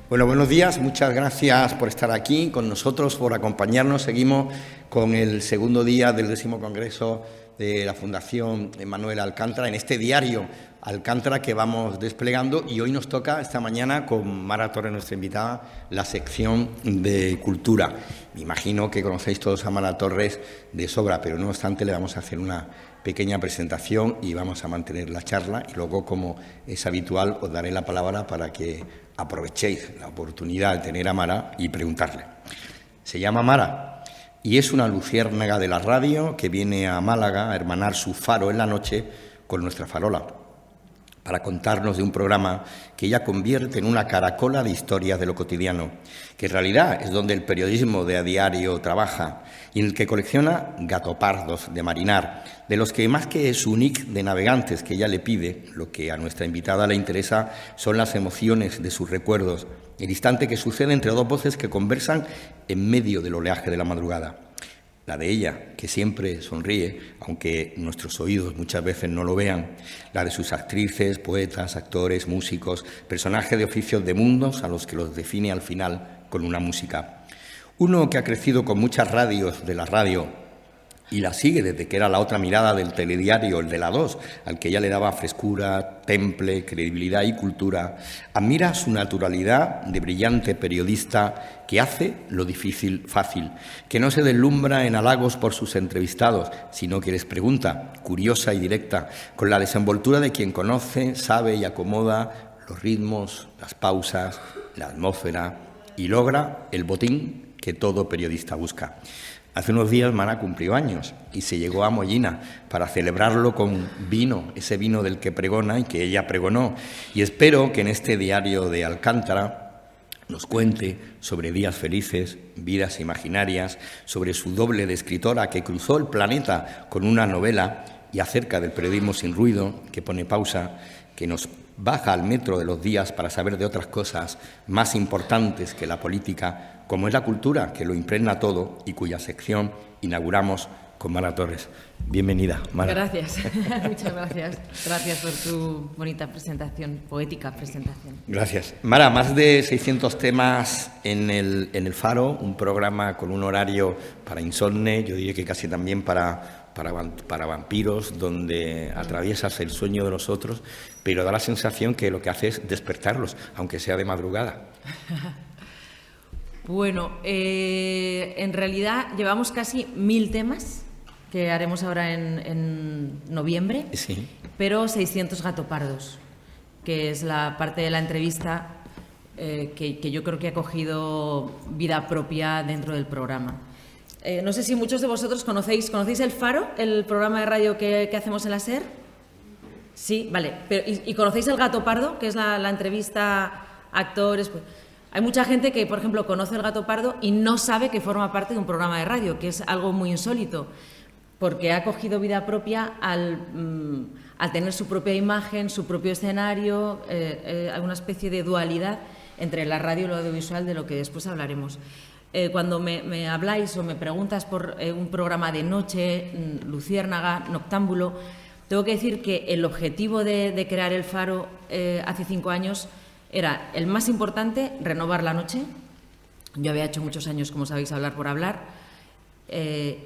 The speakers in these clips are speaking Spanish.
Bueno, buenos días, muchas gracias por estar aquí con nosotros, por acompañarnos. Seguimos con el segundo día del 10º Congreso de la Fundación Manuel Alcántara, en este diario Alcántara que vamos desplegando, y hoy nos toca esta mañana con Mara Torres, nuestra invitada, la sección de cultura. Me imagino que conocéis todos a Mara Torres de sobra, pero no obstante le vamos a hacer una pequeña presentación y vamos a mantener la charla, y luego, como es habitual, os daré la palabra para que aprovechéis la oportunidad de tener a Mara y preguntarle. Se llama Mara y es una luciérnaga de la radio que viene a Málaga a hermanar su faro en la noche con nuestra farola, para contarnos de un programa que ella convierte en una caracola de historias de lo cotidiano, que en realidad es donde el periodismo de a diario trabaja, y en el que colecciona gatopardos de marinar, de los que, más que su nick de navegantes que ella le pide, lo que a nuestra invitada le interesa son las emociones de sus recuerdos, el instante que sucede entre dos voces que conversan en medio del oleaje de la madrugada. La de ella, que siempre sonríe, aunque nuestros oídos muchas veces no lo vean. La de sus actrices, poetas, actores, músicos, personajes de oficios de mundos a los que los define al final con una música. Uno que ha crecido con muchas radios de la radio y la sigue desde que era la otra mirada del telediario, el de la 2, al que ella le daba frescura, temple, credibilidad y cultura, admira su naturalidad de brillante periodista que hace lo difícil fácil, que no se deslumbra en halagos por sus entrevistados, sino que les pregunta, curiosa y directa, con la desenvoltura de quien conoce, sabe y acomoda los ritmos, las pausas, la atmósfera, y logra el botín que todo periodista busca. Hace unos días Mara cumplió años y se llegó a Mollina para celebrarlo con vino, ese vino del que pregona y que ella pregonó. Y espero que en este diario de Alcántara nos cuente sobre días felices, vidas imaginarias, sobre su doble de escritora que cruzó el planeta con una novela, y acerca del periodismo sin ruido, que pone pausa, que nos baja al metro de los días para saber de otras cosas más importantes que la política, como es la cultura, que lo impregna todo y cuya sección inauguramos con Mara Torres. Bienvenida, Mara. Gracias, muchas gracias. Gracias por tu bonita presentación, poética presentación. Gracias. Mara, más de 600 temas en el Faro, un programa con un horario para insomne, yo diría que casi también para vampiros, donde atraviesas el sueño de los otros, pero da la sensación que lo que hace es despertarlos, aunque sea de madrugada. Bueno, en realidad llevamos casi 1000 temas que haremos ahora en noviembre, Sí. Pero 600 gatopardos, que es la parte de la entrevista que yo creo que ha cogido vida propia dentro del programa. No sé si muchos de vosotros conocéis El Faro, el programa de radio que hacemos en la SER. Sí, vale. Pero, ¿y conocéis El Gato Pardo, que es la entrevista a actores? Pues, hay mucha gente que, por ejemplo, conoce El Gato Pardo y no sabe que forma parte de un programa de radio, que es algo muy insólito, porque ha cogido vida propia al tener su propia imagen, su propio escenario, alguna especie de dualidad entre la radio y lo audiovisual, de lo que después hablaremos. Cuando me habláis o me preguntas por un programa de noche, luciérnaga, noctámbulo, tengo que decir que el objetivo de crear El Faro hace 5 años era el más importante, renovar la noche. Yo había hecho muchos años, como sabéis, hablar por hablar,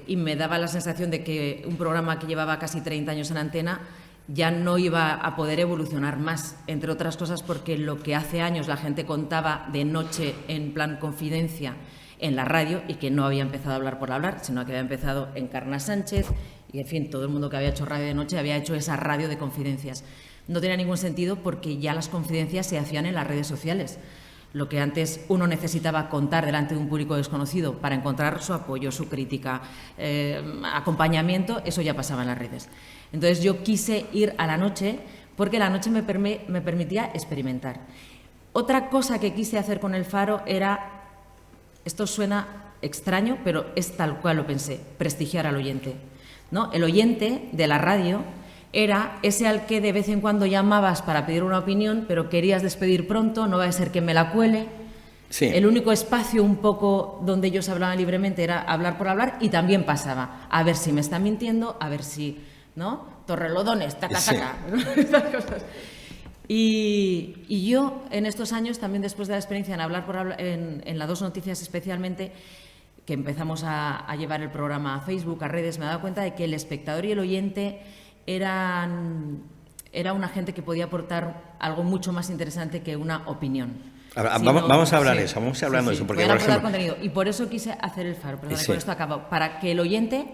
y me daba la sensación de que un programa que llevaba casi 30 años en antena ya no iba a poder evolucionar más, entre otras cosas porque lo que hace años la gente contaba de noche en plan confidencia en la radio, y que no había empezado a hablar por hablar, sino que había empezado Encarna Sánchez y, en fin, todo el mundo que había hecho radio de noche había hecho esa radio de confidencias. No tenía ningún sentido porque ya las confidencias se hacían en las redes sociales. Lo que antes uno necesitaba contar delante de un público desconocido para encontrar su apoyo, su crítica, acompañamiento, eso ya pasaba en las redes. Entonces yo quise ir a la noche porque la noche me permitía experimentar. Otra cosa que quise hacer con El Faro era, esto suena extraño, pero es tal cual lo pensé, prestigiar al oyente, ¿no? El oyente de la radio era ese al que de vez en cuando llamabas para pedir una opinión, pero querías despedir pronto, no va a ser que me la cuele. Sí. El único espacio un poco donde ellos hablaban libremente era hablar por hablar, y también pasaba a ver si me está mintiendo, a ver si, ¿no? Torrelodones, taca, taca, sí. Estas cosas. Y yo, en estos años, también después de la experiencia en hablar en las 2 Noticias especialmente, que empezamos a llevar el programa a Facebook, a redes, me he dado cuenta de que el espectador y el oyente era una gente que podía aportar algo mucho más interesante que una opinión. Vamos a hablar de eso, vamos a hablar de eso. Porque, por ejemplo, contenido. Y por eso quise hacer el Faro, perdón, con esto acabo, para que el oyente,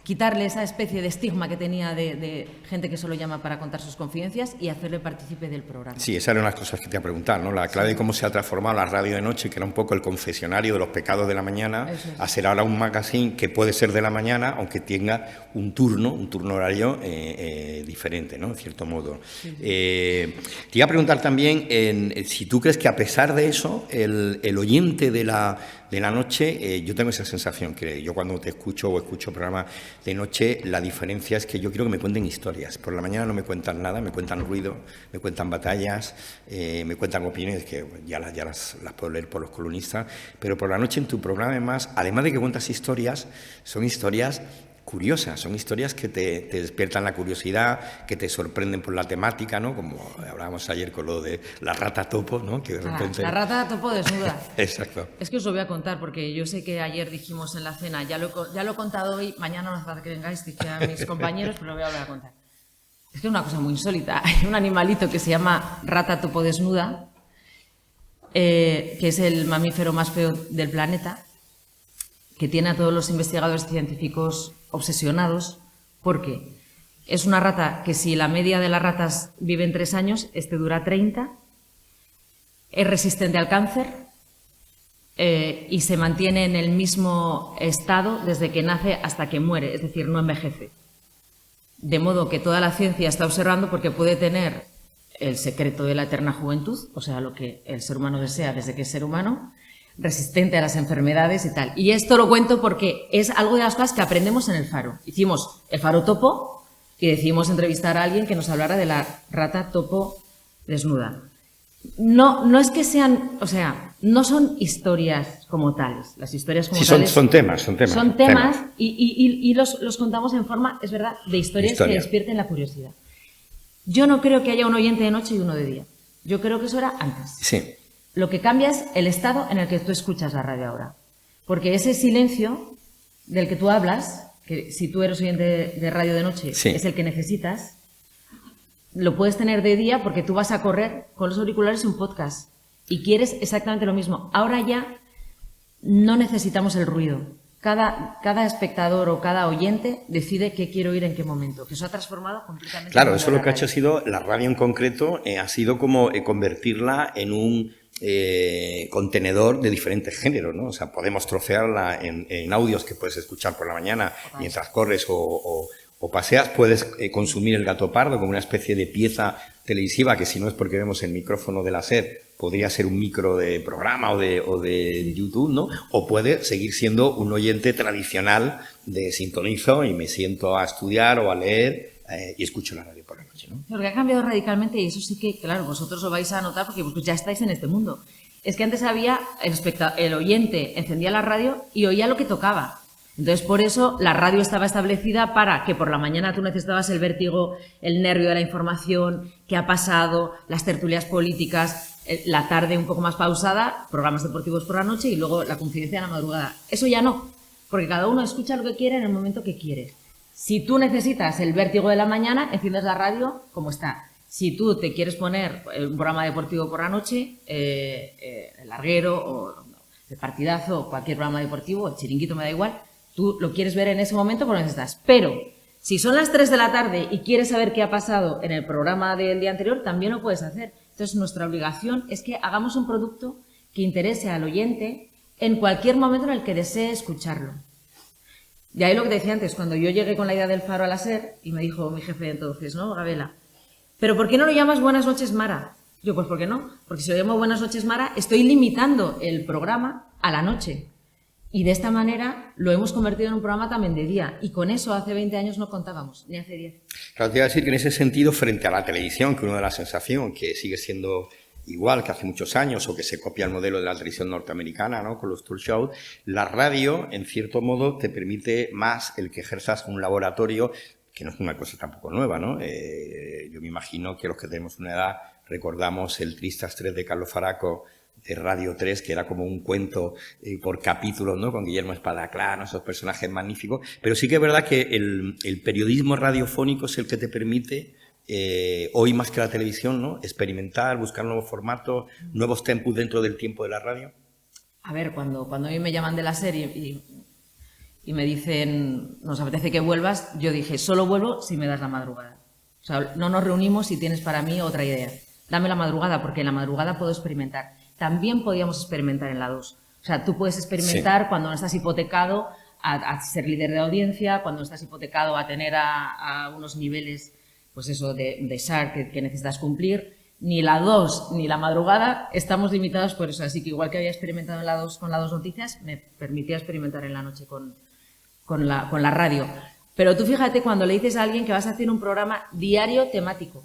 quitarle esa especie de estigma que tenía de gente que solo llama para contar sus confidencias y hacerle partícipe del programa. Sí, esa era una de las cosas que te iba a preguntar, ¿no? La clave de cómo se ha transformado la radio de noche, que era un poco el confesionario de los pecados de la mañana, a ser ahora un magazine que puede ser de la mañana, aunque tenga un turno horario diferente, ¿no? En cierto modo. Sí. Te iba a preguntar también si tú crees que a pesar de eso, el oyente de la noche, yo tengo esa sensación que yo cuando te escucho o escucho programas de noche, la diferencia es que yo quiero que me cuenten historias. Por la mañana no me cuentan nada, me cuentan ruido, me cuentan batallas, me cuentan opiniones que ya las puedo leer por los columnistas, pero por la noche en tu programa además de que cuentas historias, son historias curiosas, son historias que te despiertan la curiosidad, que te sorprenden por la temática, ¿no? Como hablábamos ayer con lo de la rata topo, ¿no? Que de repente... La rata topo desnuda. Exacto. Es que os lo voy a contar, porque yo sé que ayer dijimos en la cena, ya lo he contado hoy, mañana no hace falta que vengáis, dije a mis compañeros, pero lo voy a volver a contar. Es que es una cosa muy insólita. Hay un animalito que se llama rata topo desnuda, que es el mamífero más feo del planeta, que tiene a todos los investigadores científicos obsesionados, porque es una rata que, si la media de las ratas viven 3 años, dura 30, es resistente al cáncer y se mantiene en el mismo estado desde que nace hasta que muere, es decir, no envejece. De modo que toda la ciencia está observando, porque puede tener el secreto de la eterna juventud, o sea, lo que el ser humano desea desde que es ser humano, resistente a las enfermedades y tal. Y esto lo cuento porque es algo de las cosas que aprendemos en el Faro. Hicimos el Faro Topo y decidimos entrevistar a alguien que nos hablara de la rata topo desnuda. No es que sean, o sea, no son historias como tales. Las historias como tales son temas. Son temas y los contamos en forma, es verdad, de historias que despierten la curiosidad. Yo no creo que haya un oyente de noche y uno de día. Yo creo que eso era antes. Sí. Lo que cambia es el estado en el que tú escuchas la radio ahora. Porque ese silencio del que tú hablas, que si tú eres oyente de radio de noche, es el que necesitas, lo puedes tener de día porque tú vas a correr con los auriculares y un podcast y quieres exactamente lo mismo. Ahora ya no necesitamos el ruido. Cada espectador o cada oyente decide qué quiere oír en qué momento, que eso ha transformado completamente. Claro, eso lo que ha hecho ha sido, la radio en concreto, ha sido como convertirla en un contenedor de diferentes géneros, ¿no? O sea, podemos trocearla en audios que puedes escuchar por la mañana mientras corres o paseas, puedes consumir el gato pardo como una especie de pieza televisiva que, si no es porque vemos el micrófono de la SER, podría ser un micro de programa o de YouTube, ¿no? O puede seguir siendo un oyente tradicional de sintonizo y me siento a estudiar o a leer y escucho la radio por la noche, ¿no? Lo que ha cambiado radicalmente, y eso sí que, claro, vosotros lo vais a notar porque pues ya estáis en este mundo, es que antes había el oyente encendía la radio y oía lo que tocaba. Entonces, por eso la radio estaba establecida para que por la mañana tú necesitabas el vértigo, el nervio de la información, qué ha pasado, las tertulias políticas, la tarde un poco más pausada, programas deportivos por la noche y luego la confidencia en la madrugada. Eso ya no, porque cada uno escucha lo que quiere en el momento que quiere. Si tú necesitas el vértigo de la mañana, enciendes la radio como está. Si tú te quieres poner un programa deportivo por la noche, el larguero o el partidazo o cualquier programa deportivo, el chiringuito, me da igual, tú lo quieres ver en ese momento por donde estás. Pero si son las 3 de la tarde y quieres saber qué ha pasado en el programa del día anterior, también lo puedes hacer. Entonces, nuestra obligación es que hagamos un producto que interese al oyente en cualquier momento en el que desee escucharlo. De ahí lo que te decía antes, cuando yo llegué con la idea del Faro a la SER, y me dijo mi jefe entonces, ¿no, Gabela? ¿Pero por qué no lo llamas Buenas noches, Mara? Yo, pues ¿por qué no? Porque si lo llamo Buenas noches, Mara, estoy limitando el programa a la noche. Y de esta manera lo hemos convertido en un programa también de día. Y con eso hace 20 años no contábamos, ni hace 10. Claro, te iba a decir que en ese sentido, frente a la televisión, que uno da la sensación que sigue siendo igual que hace muchos años o que se copia el modelo de la televisión norteamericana, ¿no? Con los tour shows, la radio, en cierto modo, te permite más el que ejerzas un laboratorio que no es una cosa tampoco nueva, ¿no? Yo me imagino que los que tenemos una edad recordamos el Tristas 3 de Carlos Faraco, de Radio 3, que era como un cuento por capítulos, ¿no? Con Guillermo Espadaclán, esos personajes magníficos. Pero sí que es verdad que el periodismo radiofónico es el que te permite, hoy más que la televisión, ¿no? Experimentar, buscar nuevos formatos, nuevos tempos dentro del tiempo de la radio. A ver, cuando a mí me llaman de la serie y me dicen, nos apetece que vuelvas, yo dije, solo vuelvo si me das la madrugada. O sea, no nos reunimos si tienes para mí otra idea. Dame la madrugada, porque en la madrugada puedo experimentar. También podíamos experimentar en la 2. O sea, tú puedes experimentar cuando no estás hipotecado a ser líder de audiencia, cuando no estás hipotecado a tener a unos niveles, pues eso, de SAR que necesitas cumplir. Ni la 2 ni la madrugada estamos limitados por eso. Así que igual que había experimentado en la 2 con la 2 Noticias, me permitía experimentar en la noche con la radio. Pero tú fíjate cuando le dices a alguien que vas a hacer un programa diario temático.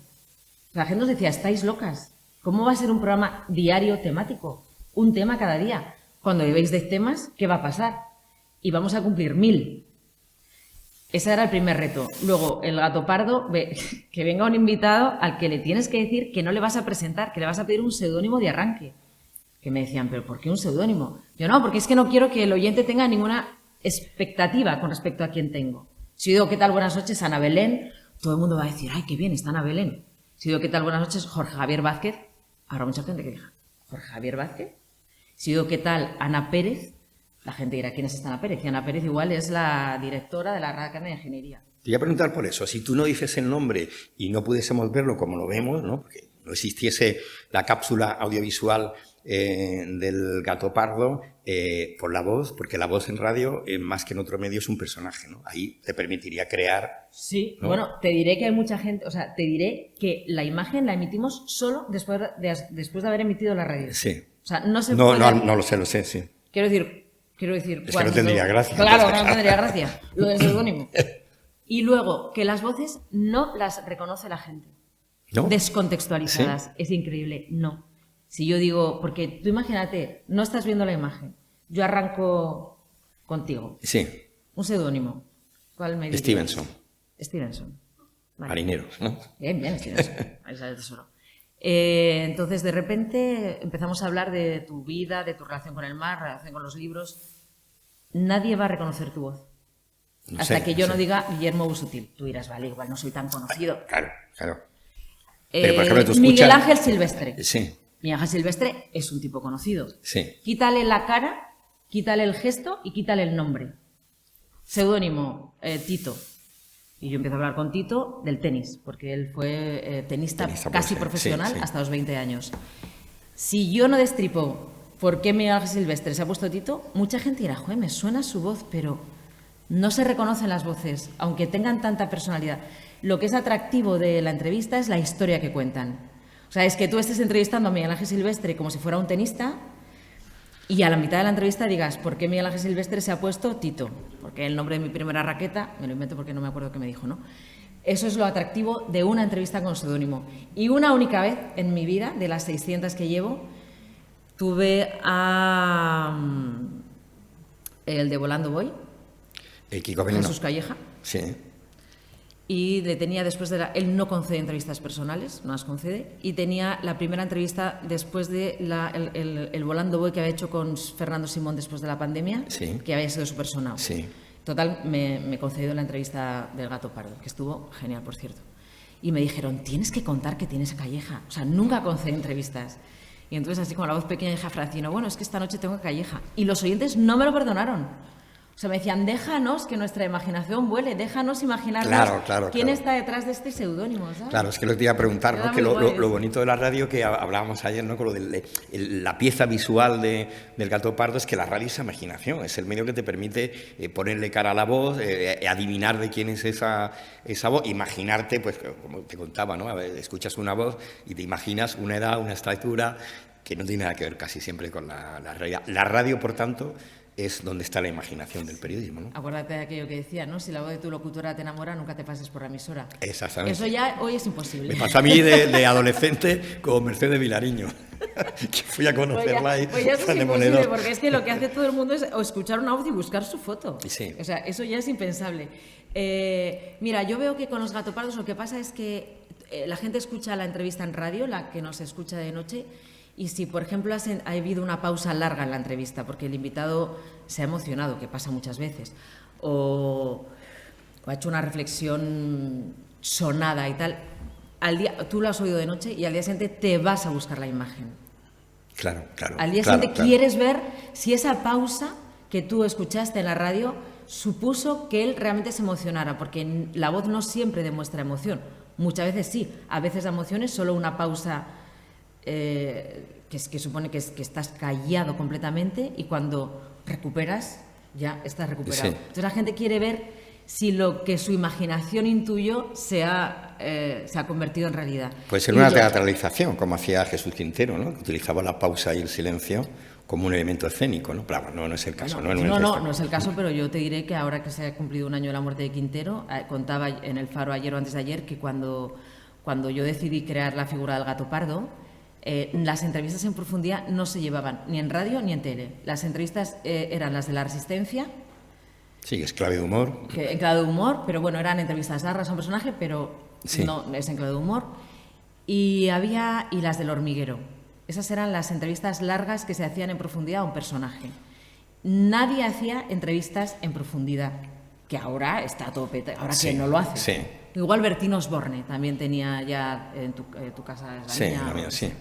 La gente nos decía, estáis locas. ¿Cómo va a ser un programa diario temático? Un tema cada día. Cuando llevéis 10 temas, ¿qué va a pasar? Y vamos a cumplir 1000. Ese era el primer reto. Luego, el Gato Pardo, que venga un invitado al que le tienes que decir que no le vas a presentar, que le vas a pedir un seudónimo de arranque. Que me decían, ¿pero por qué un seudónimo? Yo no, porque es que no quiero que el oyente tenga ninguna expectativa con respecto a quién tengo. Si digo, ¿qué tal? Buenas noches, Ana Belén, todo el mundo va a decir, ¡ay, qué bien, está Ana Belén! Si digo, ¿qué tal? Buenas noches, Jorge Javier Vázquez, habrá mucha gente que diga, ¿Jorge Javier Vázquez? Si digo, ¿qué tal? Ana Pérez, la gente dirá, ¿quién es esta Ana Pérez? Y Ana Pérez igual es la directora de la Real Academia de Ingeniería. Te voy a preguntar por eso. Si tú no dices el nombre y no pudiésemos verlo como lo vemos, ¿no? Porque no existiese la cápsula audiovisual del Gato Pardo, por la voz, porque la voz en radio, más que en otro medio, es un personaje, ¿no? Ahí te permitiría crear... Sí, ¿no? Bueno, te diré que hay mucha gente, o sea, te diré que la imagen la emitimos solo después de haber emitido la radio. Sí. O sea, no se No, puede... no lo sé, sí. Quiero decir... Es que no tendría gracia. Claro, no tendría gracia, lo del seudónimo. Y luego, que las voces no las reconoce la gente. ¿No? Descontextualizadas. ¿Sí? Es increíble. No. Si yo digo, porque tú imagínate, no estás viendo la imagen. Yo arranco contigo. Sí. Un seudónimo. ¿Cuál me dices? Stevenson. Vale. Marineros, ¿no? Bien, Stevenson. Ahí sale el tesoro. Entonces, de repente, empezamos a hablar de tu vida, de tu relación con el mar, relación con los libros. Nadie va a reconocer tu voz. Hasta que yo no diga Guillermo Busutil. Tú dirás, vale, igual no soy tan conocido. Claro. Pero, por ejemplo, tú escuchas... Miguel Ángel Silvestre. Sí. Miguel Ángel Silvestre es un tipo conocido. Sí. Quítale la cara, quítale el gesto y quítale el nombre. Seudónimo, Tito. Y yo empiezo a hablar con Tito del tenis, porque él fue tenista casi profesional hasta los 20 años. Si yo no destripo por qué Miguel Ángel Silvestre se ha puesto Tito, mucha gente dirá, joder, me suena su voz, pero no se reconocen las voces, aunque tengan tanta personalidad. Lo que es atractivo de la entrevista es la historia que cuentan. O sea, es que tú estés entrevistando a Miguel Ángel Silvestre como si fuera un tenista y a la mitad de la entrevista digas, ¿por qué Miguel Ángel Silvestre se ha puesto Tito? Porque el nombre de mi primera raqueta, me lo invento porque no me acuerdo qué me dijo, ¿no? Eso es lo atractivo de una entrevista con seudónimo. Y una única vez en mi vida, de las 600 que llevo, tuve a el de Volando Voy, Kiko Veneno. Jesús Calleja. Sí. Y le tenía después de él no concede entrevistas personales, no las concede, y tenía la primera entrevista después de el Volando Voy que había hecho con Fernando Simón después de la pandemia, sí, que había sido súper sonado. Sí. Total, me concedió la entrevista del Gato Pardo, que estuvo genial, por cierto. Y me dijeron, tienes que contar que tienes a Calleja. O sea, nunca concedí entrevistas. Y entonces, así como la voz pequeña, dije a Francino, bueno, es que esta noche tengo a Calleja. Y los oyentes no me lo perdonaron. O sea, me decían, déjanos que nuestra imaginación vuele, déjanos imaginarnos quién está detrás de este seudónimo, ¿sabes? Claro, es que lo que te iba a preguntar, ¿no? Que lo bonito de la radio, que hablábamos ayer, ¿no? Con lo de la pieza visual del Gato Pardo, es que la radio es imaginación, es el medio que te permite ponerle cara a la voz, adivinar de quién es esa voz, imaginarte, pues como te contaba, ¿no? A ver, escuchas una voz y te imaginas una edad, una estatura, que no tiene nada que ver casi siempre con la realidad. La radio, por tanto, es donde está la imaginación del periodismo, ¿no? Acuérdate de aquello que decía, ¿no? Si la voz de tu locutora te enamora, nunca te pases por la emisora. Exactamente. Eso ya hoy es imposible. Me pasó a mí de adolescente con Mercedes Vilariño, que fui a conocerla y pues ya eso es imposible, porque es que lo que hace todo el mundo es o escuchar una voz y buscar su foto. Sí. O sea, eso ya es impensable. Mira, yo veo que con los gatopardos lo que pasa es que la gente escucha la entrevista en radio, la que nos escucha de noche, y si, por ejemplo, ha habido una pausa larga en la entrevista porque el invitado se ha emocionado, que pasa muchas veces, o ha hecho una reflexión sonada y tal, tú lo has oído de noche y al día siguiente te vas a buscar la imagen. Claro. Al día siguiente quieres ver si esa pausa que tú escuchaste en la radio supuso que él realmente se emocionara, porque la voz no siempre demuestra emoción. Muchas veces sí, a veces la emoción es solo una pausa que supone que estás callado completamente y cuando recuperas, ya estás recuperado. Sí. Entonces la gente quiere ver si lo que su imaginación intuyó se ha convertido en realidad. Puede ser una teatralización, como hacía Jesús Quintero, ¿no? Que utilizaba la pausa y el silencio como un elemento escénico, ¿no? Claro, no es el caso. No es el caso, pero yo te diré que ahora que se ha cumplido un año de la muerte de Quintero, contaba en El Faro ayer o antes de ayer que cuando yo decidí crear la figura del gato pardo, las entrevistas en profundidad no se llevaban ni en radio ni en tele. Las entrevistas eran las de La Resistencia. Sí, es clave de humor. En clave de humor, pero bueno, eran entrevistas largas a un personaje, pero sí. No es en clave de humor. Y las del Hormiguero. Esas eran las entrevistas largas que se hacían en profundidad a un personaje. Nadie hacía entrevistas en profundidad, que ahora está a tope, ahora sí, ¿quién no lo hace? Sí. Igual Bertín Osborne también tenía ya en tu casa. Sí, la mía, sí.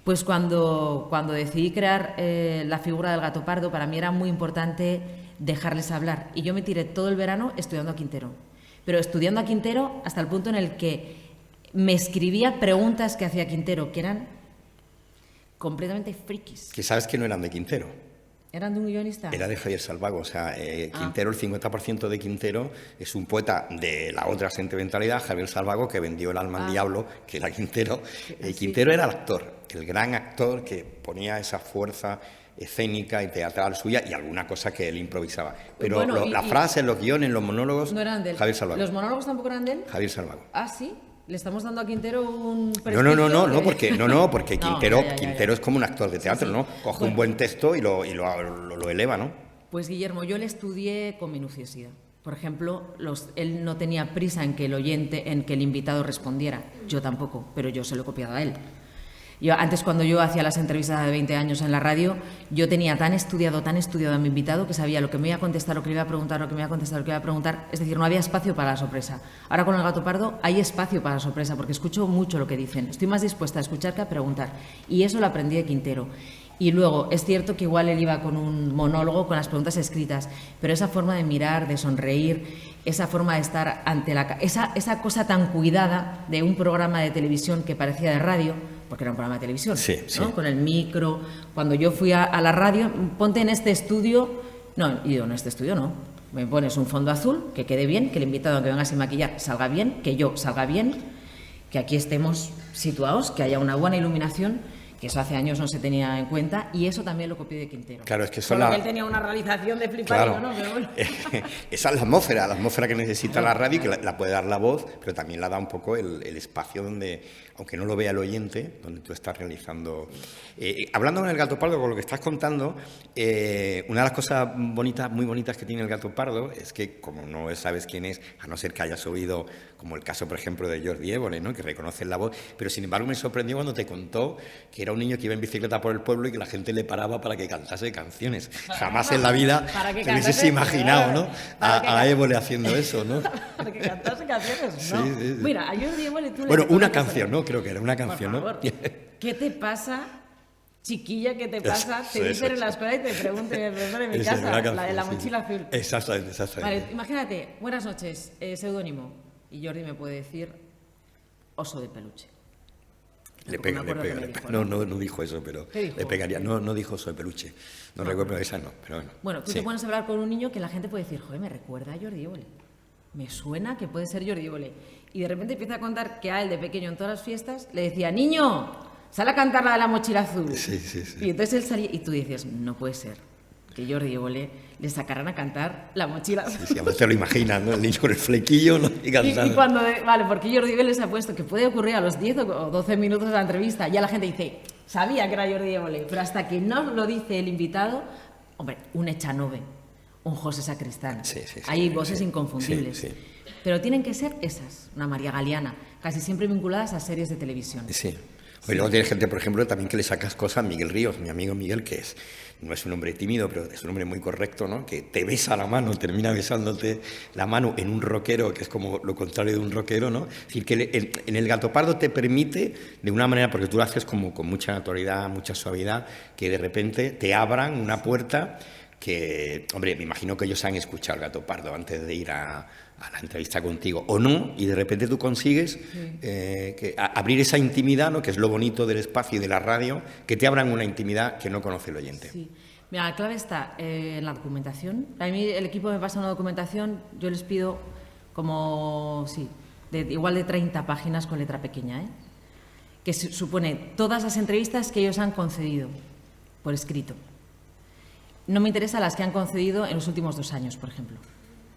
Pues cuando decidí crear la figura del gato pardo, para mí era muy importante dejarles hablar. Y yo me tiré todo el verano estudiando a Quintero. Pero estudiando a Quintero hasta el punto en el que me escribía preguntas que hacía Quintero, que eran completamente frikis. Que sabes que no eran de Quintero. ¿Eran de un guionista? Era de Javier Salvago, o sea, Quintero, el 50% de Quintero es un poeta de la otra sentimentalidad, Javier Salvago, que vendió el alma al diablo, que era Quintero. Quintero era el actor, el gran actor que ponía esa fuerza escénica y teatral suya y alguna cosa que él improvisaba. Pero bueno, las frases, los guiones, los monólogos, no eran de él. Javier Salvago. ¿Los monólogos tampoco eran de él? Javier Salvago. Ah, ¿sí? ¿Le estamos dando a Quintero un prestigio? No, porque Quintero, ya. Quintero es como un actor de teatro, sí. ¿No? Coge un buen texto y lo eleva, ¿no? Pues Guillermo, yo le estudié con minuciosidad. Por ejemplo, él no tenía prisa en que el invitado respondiera. Yo tampoco, pero yo se lo he copiado a él. Antes, cuando yo hacía las entrevistas de 20 años en la radio, yo tenía tan estudiado a mi invitado que sabía lo que me iba a contestar, lo que le iba a preguntar, lo que me iba a contestar, lo que iba a preguntar. Es decir, no había espacio para la sorpresa. Ahora con el gato pardo hay espacio para la sorpresa porque escucho mucho lo que dicen. Estoy más dispuesta a escuchar que a preguntar. Y eso lo aprendí de Quintero. Y luego, es cierto que igual él iba con un monólogo, con las preguntas escritas, pero esa forma de mirar, de sonreír, esa forma de estar ante esa cosa tan cuidada de un programa de televisión que parecía de radio, porque era un programa de televisión, sí, ¿no? Sí. Con el micro. Cuando yo fui a la radio, ponte en este estudio. No, y yo en este estudio no. Me pones un fondo azul, que quede bien, que el invitado, aunque venga sin maquillar, salga bien, que yo salga bien, que aquí estemos situados, que haya una buena iluminación, que eso hace años no se tenía en cuenta, y eso también lo copié de Quintero. Claro, es que él tenía una realización de flipar, claro. ¿No? Pero bueno. Esa es la atmósfera que necesita la radio y que la puede dar la voz, pero también la da un poco el espacio donde, aunque no lo vea el oyente, donde tú estás realizando. Hablando con el gato pardo, con lo que estás contando, una de las cosas bonitas, muy bonitas que tiene el gato pardo es que, como no sabes quién es, a no ser que hayas oído, como el caso, por ejemplo, de Jordi Évole, ¿no? Que reconoces la voz, pero sin embargo me sorprendió cuando te contó que era un niño que iba en bicicleta por el pueblo y que la gente le paraba para que cantase canciones. Jamás en la vida te hubieses imaginado, ¿no? A Évole haciendo eso, ¿no? Para que cantase canciones, ¿no? Sí. Mira, a Jordi Évole tú le... Bueno, una canción, ¿no? Creo que era una canción, por favor, ¿no? ¿Qué te pasa, chiquilla? ¿Qué te pasa? Te dicen en la escuela y te preguntan en mi casa, la de la mochila azul. Exactamente. Vale, imagínate, buenas noches, seudónimo. Y Jordi me puede decir oso de peluche. Le pega. No dijo eso, pero le pegaría. No dijo oso de peluche. No recuerdo esa, no. Pero bueno, tú te pones a hablar con un niño que la gente puede decir, joder, me recuerda a Jordi Évole. Me suena que puede ser Jordi Évole. Y de repente empieza a contar que a él de pequeño en todas las fiestas le decía, niño, sal a cantar la de la mochila azul. Sí. Y entonces él salía y tú dices, no puede ser. que Jordi Évole le sacaran a cantar La mochila. Sí, a veces te lo imaginas, ¿no? El niño con el flequillo, ¿no? Y cantando. Y cuando, vale, porque Jordi Évole se ha puesto que puede ocurrir a los 10 o 12 minutos de la entrevista, ya la gente dice, sabía que era Jordi Évole, pero hasta que no lo dice el invitado, hombre, un Echanove, un José Sacristán, hay voces inconfundibles. Sí. Pero tienen que ser esas, una María Galeana, casi siempre vinculadas a series de televisión. Sí. Y luego tiene gente, por ejemplo, también que le sacas cosas. Miguel Ríos, mi amigo Miguel, que no es un hombre tímido, pero es un hombre muy correcto, ¿no? Que te besa la mano, termina besándote la mano en un rockero, que es como lo contrario de un rockero, ¿no? Es decir, que en el Gato Pardo te permite, de una manera, porque tú lo haces como con mucha naturalidad, mucha suavidad, que de repente te abran una puerta que, hombre, me imagino que ellos han escuchado el Gato Pardo antes de ir a la entrevista contigo, o no, y de repente tú consigues abrir esa intimidad, ¿no? Que es lo bonito del espacio y de la radio, que te abran una intimidad que no conoce el oyente. Sí. Mira, la clave está en la documentación. A mí el equipo me pasa una documentación, yo les pido como, igual de 30 páginas con letra pequeña, que supone todas las entrevistas que ellos han concedido por escrito. No me interesan las que han concedido en los últimos 2 años, por ejemplo.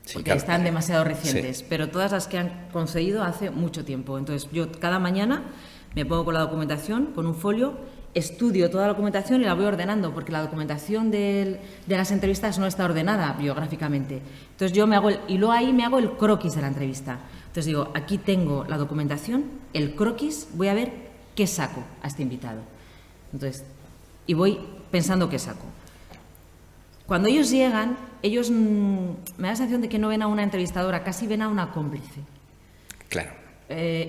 Sí, porque están demasiado recientes, pero todas las que han concedido hace mucho tiempo. Entonces, yo cada mañana me pongo con la documentación, con un folio, estudio toda la documentación y la voy ordenando, porque la documentación de las entrevistas no está ordenada biográficamente. Entonces, yo ahí me hago el croquis de la entrevista. Entonces, digo, aquí tengo la documentación, el croquis, voy a ver qué saco a este invitado. Entonces, y voy pensando qué saco. Cuando ellos llegan, ellos me da la sensación de que no ven a una entrevistadora, casi ven a una cómplice. Claro.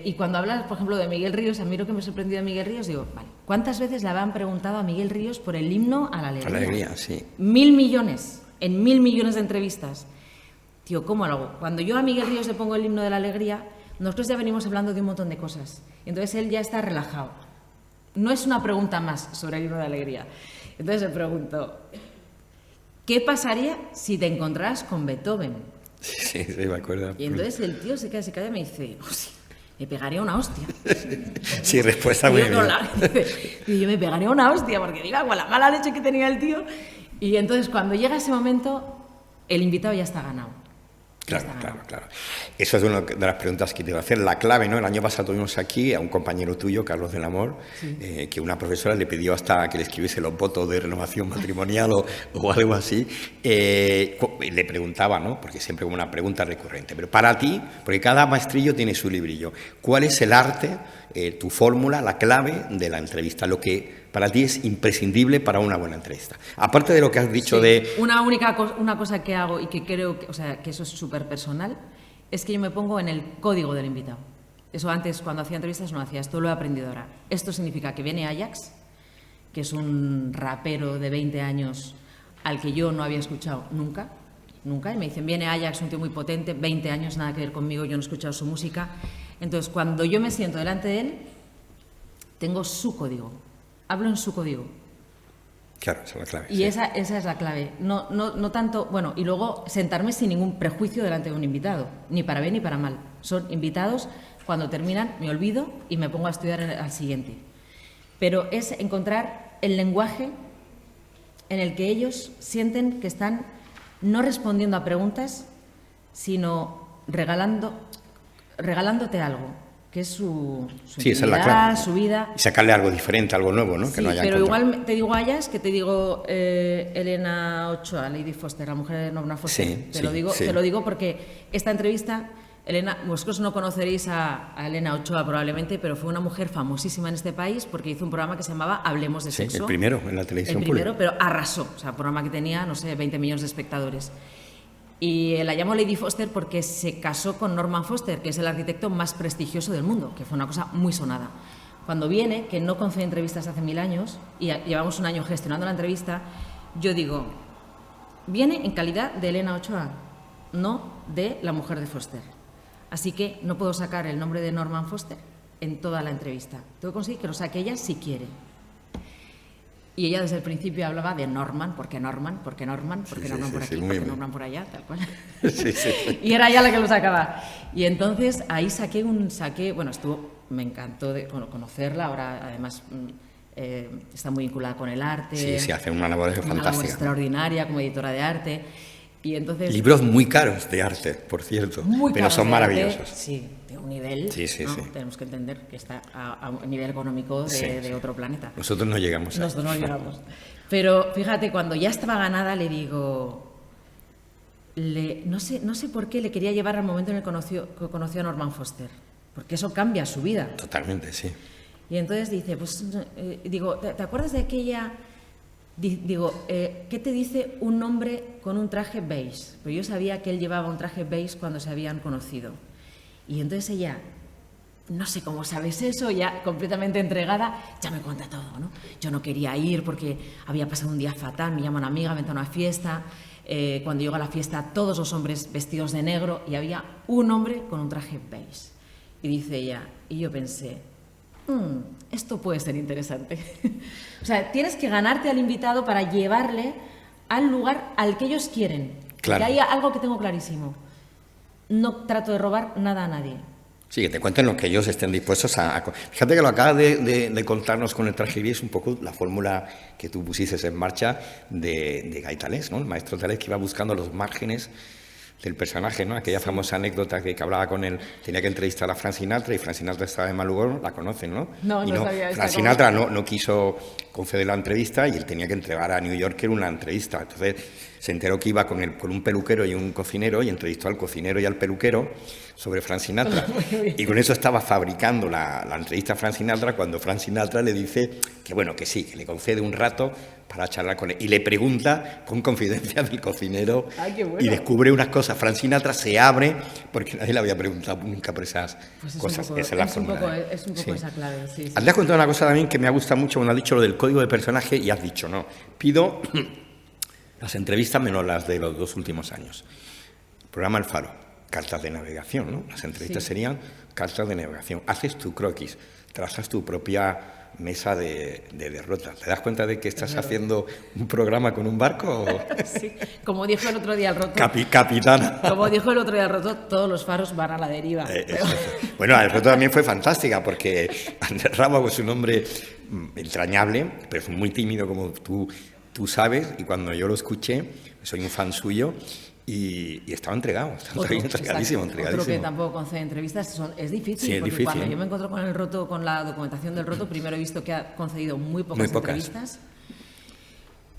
Y cuando hablas, por ejemplo, de Miguel Ríos, a mí lo que me ha sorprendido de Miguel Ríos, digo, vale, ¿cuántas veces le habían preguntado a Miguel Ríos por el himno a la alegría? A la alegría, sí. 1.000 millones, en 1.000 millones de entrevistas. Tío, ¿cómo lo hago? Cuando yo a Miguel Ríos le pongo el himno de la alegría, nosotros ya venimos hablando de un montón de cosas. Entonces él ya está relajado. No es una pregunta más sobre el himno de la alegría. Entonces le pregunto, ¿qué pasaría si te encontraras con Beethoven? Sí, me acuerdo. Y entonces el tío se calla y me dice, me pegaría una hostia. Sí, respuesta muy bien. Y yo me pegaría una hostia porque diga, con la mala leche que tenía el tío. Y entonces cuando llega ese momento, el invitado ya está ganado. Claro. Eso es una de las preguntas que te iba a hacer. La clave, ¿no? El año pasado tuvimos aquí a un compañero tuyo, Carlos del Amor, que una profesora le pidió hasta que le escribiese los votos de renovación matrimonial o algo así. Le preguntaba, ¿no? Porque siempre como una pregunta recurrente. Pero para ti, porque cada maestrillo tiene su librillo, ¿cuál es el arte, tu fórmula, la clave de la entrevista? Lo que para ti es imprescindible para una buena entrevista. Aparte de lo que has dicho de... Una cosa que hago y que creo que eso es súper personal, es que yo me pongo en el código del invitado. Eso antes, cuando hacía entrevistas, no hacía. Esto lo he aprendido ahora. Esto significa que viene Ajax, que es un rapero de 20 años al que yo no había escuchado nunca, y me dicen, viene Ajax, un tío muy potente, 20 años, nada que ver conmigo, yo no he escuchado su música. Entonces, cuando yo me siento delante de él, tengo su código. Hablo en su código. Claro, esa es la clave. Y esa es la clave. No tanto... Bueno, y luego sentarme sin ningún prejuicio delante de un invitado. Ni para bien ni para mal. Son invitados, cuando terminan me olvido y me pongo a estudiar al siguiente. Pero es encontrar el lenguaje en el que ellos sienten que están no respondiendo a preguntas, sino regalándote algo, que es su intimidad, su vida. Y sacarle algo diferente, algo nuevo, ¿no? Sí, que no haya pero encontrado. igual te digo Ayas, que te digo Elena Ochoa, Lady Foster, la mujer de Norman Foster. Te lo digo porque esta entrevista, vosotros no conoceréis a Elena Ochoa probablemente, pero fue una mujer famosísima en este país porque hizo un programa que se llamaba Hablemos de Sexo. El primero en la televisión pública. El primero, pero arrasó. O sea, un programa que tenía, 20 millones de espectadores. Y la llamo Lady Foster porque se casó con Norman Foster, que es el arquitecto más prestigioso del mundo, que fue una cosa muy sonada. Cuando viene, que no concede entrevistas hace 1000 años, y llevamos un año gestionando la entrevista, yo digo, viene en calidad de Elena Ochoa, no de la mujer de Foster. Así que no puedo sacar el nombre de Norman Foster en toda la entrevista. Tengo que conseguir que lo saque ella si quiere. Y ella desde el principio hablaba de Norman, ¿por qué Norman? ¿Por qué Norman? ¿Por qué Norman por aquí? ¿Por qué Norman por allá? Tal cual. Y era ella la que lo sacaba. Y entonces ahí me encantó conocerla. Ahora además está muy vinculada con el arte. Sí, sí, hace una labor fantástica. Una labor extraordinaria como editora de arte. Y entonces, libros muy caros de arte, por cierto, pero son maravillosos. Sí, de un nivel, sí, sí, ¿no? sí. Tenemos que entender que está a un nivel económico de otro planeta. Nosotros no llegamos a Nosotros no llegamos. Pero fíjate, cuando ya estaba ganada le digo, no sé por qué le quería llevar al momento en el que conoció a Norman Foster, porque eso cambia su vida. Totalmente, sí. Y entonces dice, pues, digo, ¿te acuerdas de aquella...? Digo, ¿qué te dice un hombre con un traje beige? Pero yo sabía que él llevaba un traje beige cuando se habían conocido. Y entonces ella, no sé cómo sabes eso, ya completamente entregada, ya me cuenta todo, ¿no? Yo no quería ir porque había pasado un día fatal, me llama una amiga, vente a una fiesta. Cuando llego a la fiesta, todos los hombres vestidos de negro y había un hombre con un traje beige. Y dice ella, y yo pensé, esto puede ser interesante. O sea, tienes que ganarte al invitado para llevarle al lugar al que ellos quieren. Claro. Que hay algo que tengo clarísimo. No trato de robar nada a nadie. Sí, que te cuenten lo que ellos estén dispuestos a... Fíjate que lo acabas de contarnos con el traje gris, es un poco la fórmula que tú pusiste en marcha de Guy Talés, ¿no? El maestro Talés, que iba buscando los márgenes del personaje, ¿no? Aquella famosa anécdota que hablaba con él, tenía que entrevistar a Frank Sinatra y Frank Sinatra estaba en mal lugar, la conocen, ¿no? No, y no sabía. Frank Sinatra no quiso conceder la entrevista y él tenía que entregar a New Yorker una entrevista. Entonces se enteró que iba con un peluquero y un cocinero y entrevistó al cocinero y al peluquero sobre Frank Sinatra. Y con eso estaba fabricando la entrevista a Frank Sinatra cuando Frank Sinatra le dice que bueno, que sí, que le concede un rato para charlar con él. Y le pregunta con confidencia del cocinero. Ay, qué bueno. Y descubre unas cosas. Frank Sinatra se abre porque nadie le había preguntado nunca por esas cosas. Esa es la fórmula. Es un poco esa clave, sí. Te has contado una cosa también que me ha gustado mucho cuando has dicho lo del código de personaje y has dicho, no, pido las entrevistas menos las de los 2 últimos años. Programa El Faro, cartas de navegación, ¿no? Las entrevistas serían cartas de navegación. Haces tu croquis, trazas tu propia mesa de derrota. ¿Te das cuenta de que estás haciendo un programa con un barco? Sí, como dijo el otro día el Roto. Capitana. Como dijo el otro día el Roto, todos los faros van a la deriva. Bueno, el Roto también fue fantástica porque Andrés Rábago es un hombre entrañable, pero es muy tímido como tú sabes, y cuando yo lo escuché, soy un fan suyo, y estaba entregado, entregadísimo. Otro que tampoco concede entrevistas, es difícil, sí, es porque difícil, cuando yo me encuentro con el Roto, con la documentación del Roto, primero he visto que ha concedido muy pocas entrevistas,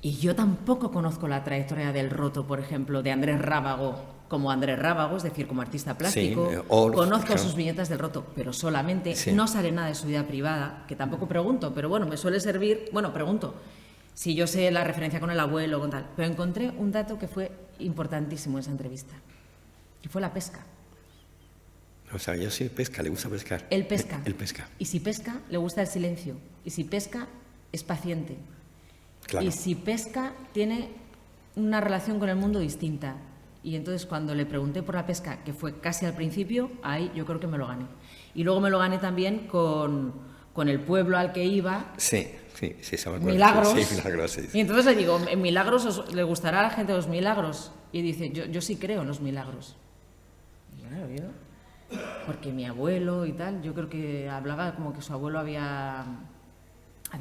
y yo tampoco conozco la trayectoria del Roto, por ejemplo, de Andrés Rábago como Andrés Rábago, es decir, como artista plástico. Sí, conozco sus viñetas del Roto, pero solamente no sale nada de su vida privada, que tampoco pregunto, pero bueno, me suele servir, pregunto. Si yo sé la referencia con el abuelo, con tal. Pero encontré un dato que fue importantísimo en esa entrevista. Y fue la pesca. O sea, yo sí pesca, le gusta pescar. Él pesca. Él pesca. Y si pesca, le gusta el silencio. Y si pesca, es paciente. Claro. Y si pesca, tiene una relación con el mundo distinta. Y entonces cuando le pregunté por la pesca, que fue casi al principio, ahí yo creo que me lo gané. Y luego me lo gané también con el pueblo al que iba. Sí, se me acuerda. Milagros. Sí, Milagros, sí. Y entonces le digo, ¿en Milagros le gustará a la gente los milagros? Y dice, yo sí creo en los milagros. Y claro, yo, porque mi abuelo y tal, yo creo que hablaba como que su abuelo había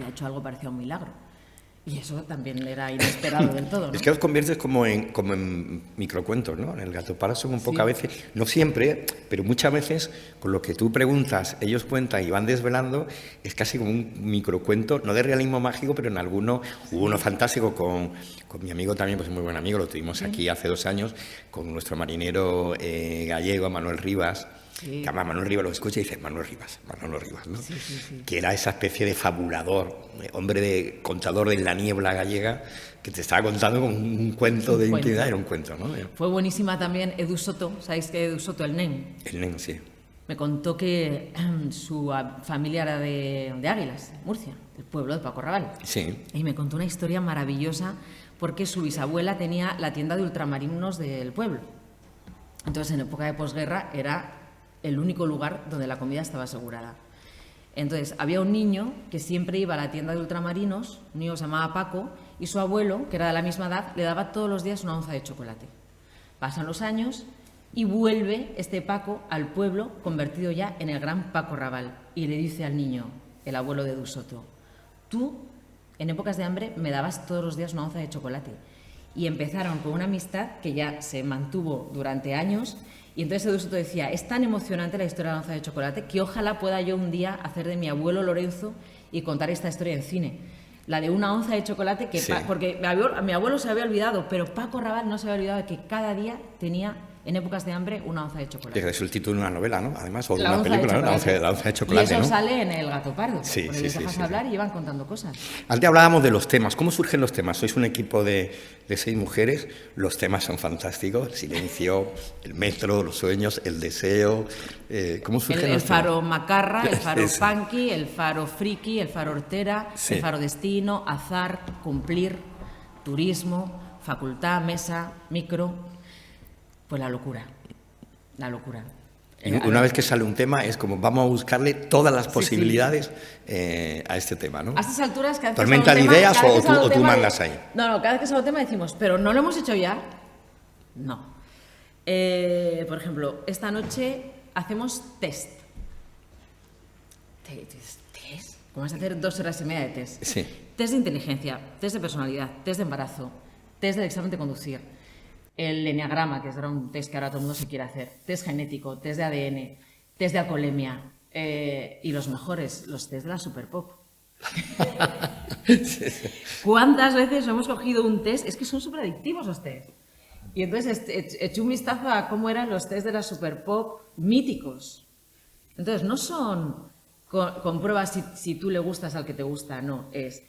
hecho algo parecido a un milagro. Y eso también era inesperado del todo, ¿no? Es que los conviertes como en microcuentos, ¿no? En el Gato Pardo son un poco a veces, no siempre, pero muchas veces, con lo que tú preguntas, ellos cuentan y van desvelando, es casi como un microcuento, no de realismo mágico, pero en alguno, hubo uno fantástico con mi amigo también, pues muy buen amigo, lo tuvimos aquí hace 2 años, con nuestro marinero gallego, Manuel Rivas. Sí. Que además Manuel Rivas lo escucha y dice Manolo Rivas, ¿no? Sí. Que era esa especie de fabulador, hombre contador de la niebla gallega, que te estaba contando como un cuento de intimidad, era un cuento, ¿no? Fue buenísima también Edu Soto, ¿sabéis que Edu Soto, el nen? El nen, sí. Me contó que su familia era de Águilas, Murcia, el pueblo de Paco Rabanne. Sí. Y me contó una historia maravillosa porque su bisabuela tenía la tienda de ultramarinos del pueblo. Entonces, en época de posguerra era el único lugar donde la comida estaba asegurada. Entonces, había un niño que siempre iba a la tienda de ultramarinos, un niño que se llamaba Paco, y su abuelo, que era de la misma edad, le daba todos los días una onza de chocolate. Pasan los años y vuelve este Paco al pueblo, convertido ya en el gran Paco Rabanne, y le dice al niño, el abuelo de Edu Soto, tú, en épocas de hambre, me dabas todos los días una onza de chocolate. Y empezaron con una amistad que ya se mantuvo durante años. Y entonces Edu Soto decía, es tan emocionante la historia de la onza de chocolate que ojalá pueda yo un día hacer de mi abuelo Lorenzo y contar esta historia en cine. La de una onza de chocolate, que sí. Porque mi abuelo se había olvidado, pero Paco Rabanne no se había olvidado de que cada día tenía, en épocas de hambre, una onza de chocolate. Es el título de una novela, ¿no? Además, o de La una onza película, ¿no? La onza de chocolate, y eso ¿no? sale en El Gato Pardo, Sí, porque sí, les sí, dejas sí, hablar sí. y llevan contando cosas. Antes hablábamos de los temas. ¿Cómo surgen los temas? Sois un equipo de 6 mujeres. Los temas son fantásticos. El silencio, el metro, los sueños, el deseo. ¿Cómo surgen El los temas? faro macarra, el faro Sí. punky, el faro friki, el faro hortera, Sí. el faro destino, azar, cumplir, turismo, facultad, mesa, micro. Pues la locura. La locura. Y una vez que sale un tema es como vamos a buscarle todas las posibilidades a este tema, ¿no? A estas alturas, cada vez que ¿Tormenta sale de un tema, ideas cada vez que sale o un tú tema mandas ahí? No, cada vez que sale un tema decimos, ¿pero no lo hemos hecho ya? No. Por ejemplo, esta noche hacemos test. ¿Test? Vamos a hacer 2 horas y media de test. Sí. Test de inteligencia, test de personalidad, test de embarazo, test del examen de conducir, el eneagrama, que es un test que ahora todo el mundo se quiere hacer, test genético, test de ADN, test de alcoholemia y los mejores, los test de la Superpop. ¿Cuántas veces hemos cogido un test? Es que son súper adictivos los test. Y entonces eché un vistazo a cómo eran los test de la Superpop míticos. Entonces no son comprueba si tú le gustas al que te gusta, no, es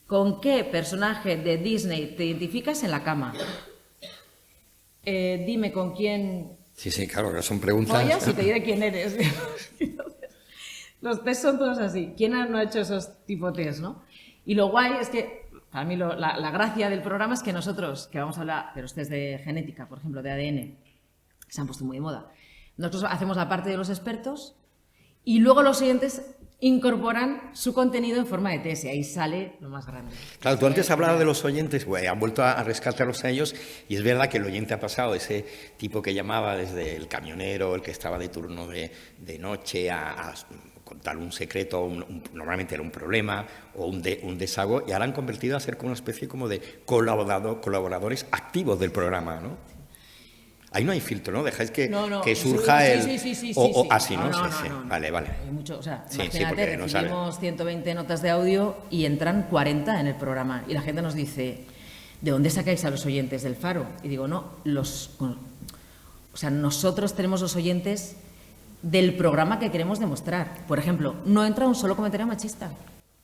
¿con qué personaje de Disney te identificas en la cama? Dime con quién Sí, claro, que son preguntas. follas y te diré quién eres. Entonces, los test son todos así. ¿Quién no ha hecho esos tipo test, no? Y lo guay es que, para mí, la gracia del programa es que nosotros, que vamos a hablar de los test de genética, por ejemplo, de ADN, que se han puesto muy de moda, nosotros hacemos la parte de los expertos y luego los oyentes incorporan su contenido en forma de test y ahí sale lo más grande. Claro, tú antes hablabas de los oyentes, han vuelto a rescatarlos a ellos y es verdad que el oyente ha pasado ese tipo que llamaba desde el camionero, el que estaba de turno de noche a contar un secreto, normalmente era un problema o un desahogo, y ahora han convertido a ser como una especie como de colaboradores activos del programa, ¿no? Ahí no hay filtro, ¿no? Dejáis que surja sí. así, ¿no? No. Vale. Hay mucho, o sea, Sí, imagínate, porque no sabe. recibimos 120 notas de audio y entran 40 en el programa y la gente nos dice, ¿de dónde sacáis a los oyentes del Faro? Y digo, no, nosotros tenemos los oyentes del programa que queremos demostrar. Por ejemplo, no entra un solo comentario machista.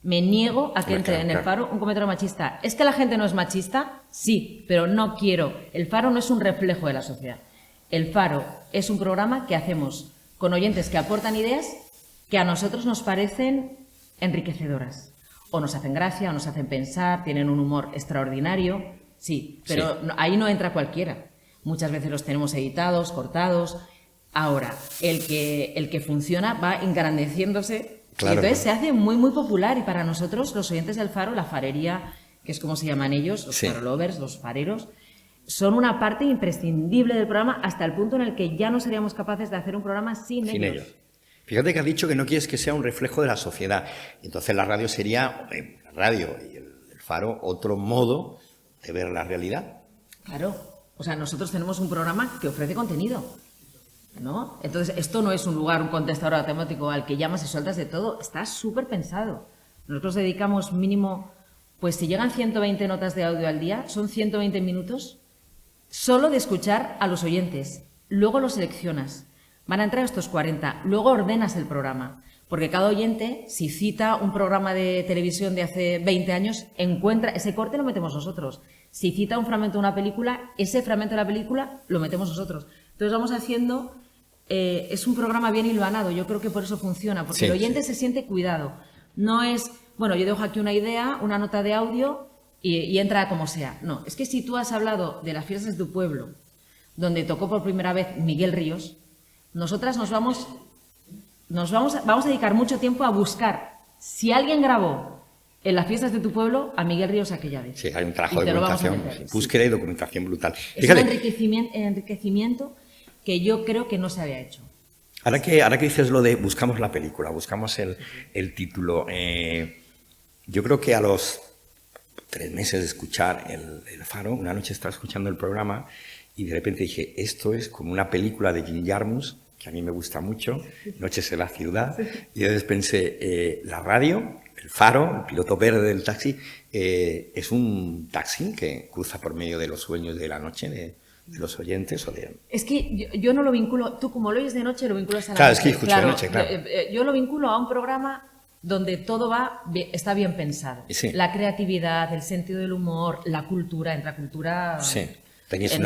Me niego a que entre en el Faro un comentario machista. ¿Es que la gente no es machista? Sí, pero no quiero. El Faro no es un reflejo de la sociedad. El Faro es un programa que hacemos con oyentes que aportan ideas que a nosotros nos parecen enriquecedoras. O nos hacen gracia, o nos hacen pensar, tienen un humor extraordinario. Sí, pero ahí no entra cualquiera. Muchas veces los tenemos editados, cortados. Ahora, el que funciona va engrandeciéndose. Claro, y entonces se hace muy, muy popular. Y para nosotros, los oyentes del Faro, la farería, que es como se llaman ellos, los farolovers, los fareros, son una parte imprescindible del programa hasta el punto en el que ya no seríamos capaces de hacer un programa sin ellos. Fíjate que has dicho que no quieres que sea un reflejo de la sociedad. Entonces la radio sería, la radio y el Faro, otro modo de ver la realidad. Claro. O sea, nosotros tenemos un programa que ofrece contenido, ¿no? Entonces, esto no es un lugar, un contestador automático al que llamas y sueltas de todo. Está súper pensado. Nosotros dedicamos mínimo, pues si llegan 120 notas de audio al día, son 120 minutos solo de escuchar a los oyentes. Luego los seleccionas. Van a entrar estos 40. Luego ordenas el programa. Porque cada oyente, si cita un programa de televisión de hace 20 años, encuentra ese corte, lo metemos nosotros. Si cita un fragmento de una película, ese fragmento de la película lo metemos nosotros. Entonces vamos haciendo... es un programa bien hilvanado, yo creo que por eso funciona, porque el oyente se siente cuidado. No es, bueno, yo dejo aquí una idea, una nota de audio y entra como sea. No, es que si tú has hablado de las fiestas de tu pueblo, donde tocó por primera vez Miguel Ríos, nosotras vamos a dedicar mucho tiempo a buscar si alguien grabó en las fiestas de tu pueblo a Miguel Ríos aquella vez. Sí, hay un trabajo de documentación, búsqueda y documentación brutal. Es un enriquecimiento que yo creo que no se había hecho. Ahora que dices lo de buscamos la película, buscamos el título, Yo creo que a los 3 meses de escuchar el Faro, una noche estaba escuchando el programa y de repente dije, esto es como una película de Jim Jarmusch, que a mí me gusta mucho, Noches en la ciudad, y entonces pensé, la radio, el Faro, el piloto verde del taxi, es un taxi que cruza por medio de los sueños de la noche de los oyentes. Es que yo no lo vinculo, tú como lo oyes de noche lo vinculas a la noche. Claro, noche. Es que escucho de noche, claro. Yo lo vinculo a un programa donde todo está bien pensado. Sí. La creatividad, el sentido del humor, la cultura, entra cultura... Sí, tenéis en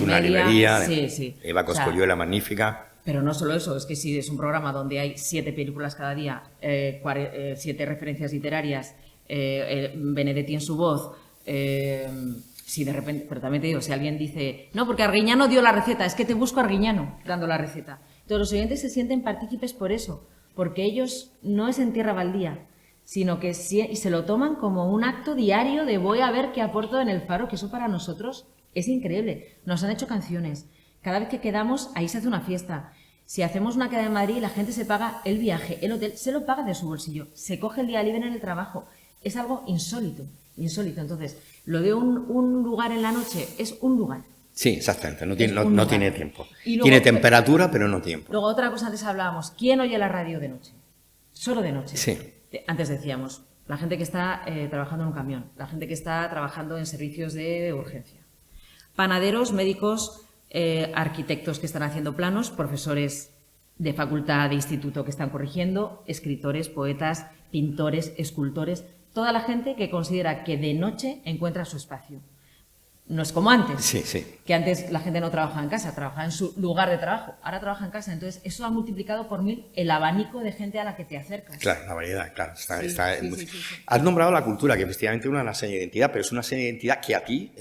una librería, sí. Eva Coscolluela, magnífica. Pero no solo eso, es que si es un programa donde hay 7 películas cada día, 7 referencias literarias, Benedetti en su voz, si de repente, pero también te digo, si alguien dice, no, porque Arguiñano dio la receta, es que te busco a Arguiñano dando la receta. Entonces los oyentes se sienten partícipes por eso, porque ellos no es en tierra baldía, sino que se lo toman como un acto diario de voy a ver qué aporto en el Faro, que eso para nosotros es increíble. Nos han hecho canciones. Cada vez que quedamos, ahí se hace una fiesta. Si hacemos una queda en Madrid, la gente se paga el viaje, el hotel, se lo paga de su bolsillo, se coge el día libre en el trabajo. Es algo insólito, insólito. Entonces, lo de un lugar en la noche es un lugar. Sí, exactamente, no tiene tiempo. Luego, tiene temperatura, pero no tiempo. Luego otra cosa, antes hablábamos, ¿quién oye la radio de noche? Solo de noche. Sí. Antes decíamos, la gente que está trabajando en un camión, la gente que está trabajando en servicios de urgencia, panaderos, médicos, arquitectos que están haciendo planos, profesores de facultad, de instituto que están corrigiendo, escritores, poetas, pintores, escultores, toda la gente que considera que de noche encuentra su espacio. No es como antes, sí. Que antes la gente no trabajaba en casa, trabajaba en su lugar de trabajo, ahora trabaja en casa, entonces eso ha multiplicado por 1000 el abanico de gente a la que te acercas. Claro, la variedad, claro. Sí. Has nombrado la cultura, que efectivamente es una seña de identidad, pero es una seña de identidad que a ti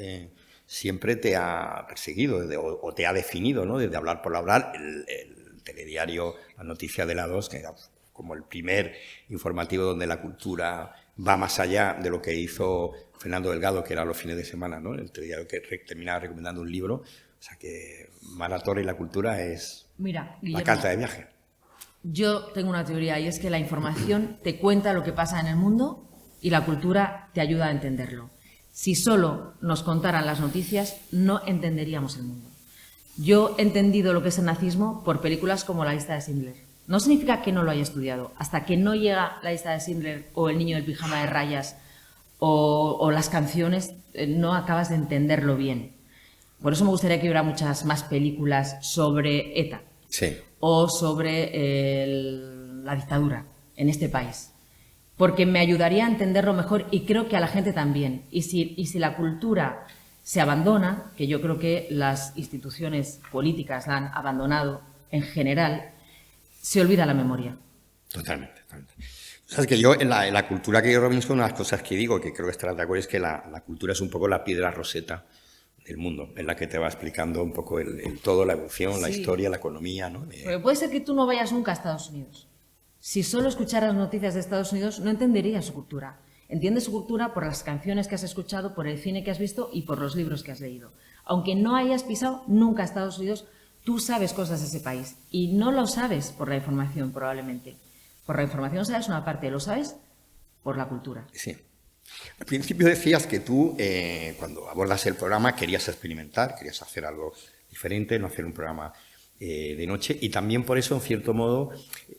siempre te ha perseguido o te ha definido, ¿no? Desde Hablar por Hablar, el telediario, la noticia de la 2, que era como el primer informativo donde la cultura va más allá de lo que hizo Fernando Delgado, que era los fines de semana, ¿no? El telediario que terminaba recomendando un libro. O sea que Maratón y la cultura es Mira, Guillermo, la carta de viaje. Yo tengo una teoría y es que la información te cuenta lo que pasa en el mundo y la cultura te ayuda a entenderlo. Si solo nos contaran las noticias, no entenderíamos el mundo. Yo he entendido lo que es el nazismo por películas como La lista de Schindler. No significa que no lo haya estudiado. Hasta que no llega La lista de Schindler o El niño del pijama de rayas o las canciones, no acabas de entenderlo bien. Por eso me gustaría que hubiera muchas más películas sobre ETA. Sí. O sobre la dictadura en este país. Porque me ayudaría a entenderlo mejor y creo que a la gente también. Y si la cultura se abandona, que yo creo que las instituciones políticas la han abandonado en general, se olvida la memoria. Totalmente. Sabes que yo, en la cultura que yo reviso, una de las cosas que digo, que creo que estarás de acuerdo, es que la cultura es un poco la piedra roseta del mundo, en la que te va explicando un poco el todo, la evolución, la historia, la economía, ¿no? Pero puede ser que tú no vayas nunca a Estados Unidos. Si solo escucharas noticias de Estados Unidos, no entenderías su cultura. Entiendes su cultura por las canciones que has escuchado, por el cine que has visto y por los libros que has leído. Aunque no hayas pisado nunca a Estados Unidos, tú sabes cosas de ese país. Y no lo sabes por la información, probablemente. Por la información sabes una parte, lo sabes por la cultura. Sí. Al principio decías que tú, cuando abordas el programa, querías experimentar, querías hacer algo diferente, no hacer un programa de noche, y también por eso, en cierto modo,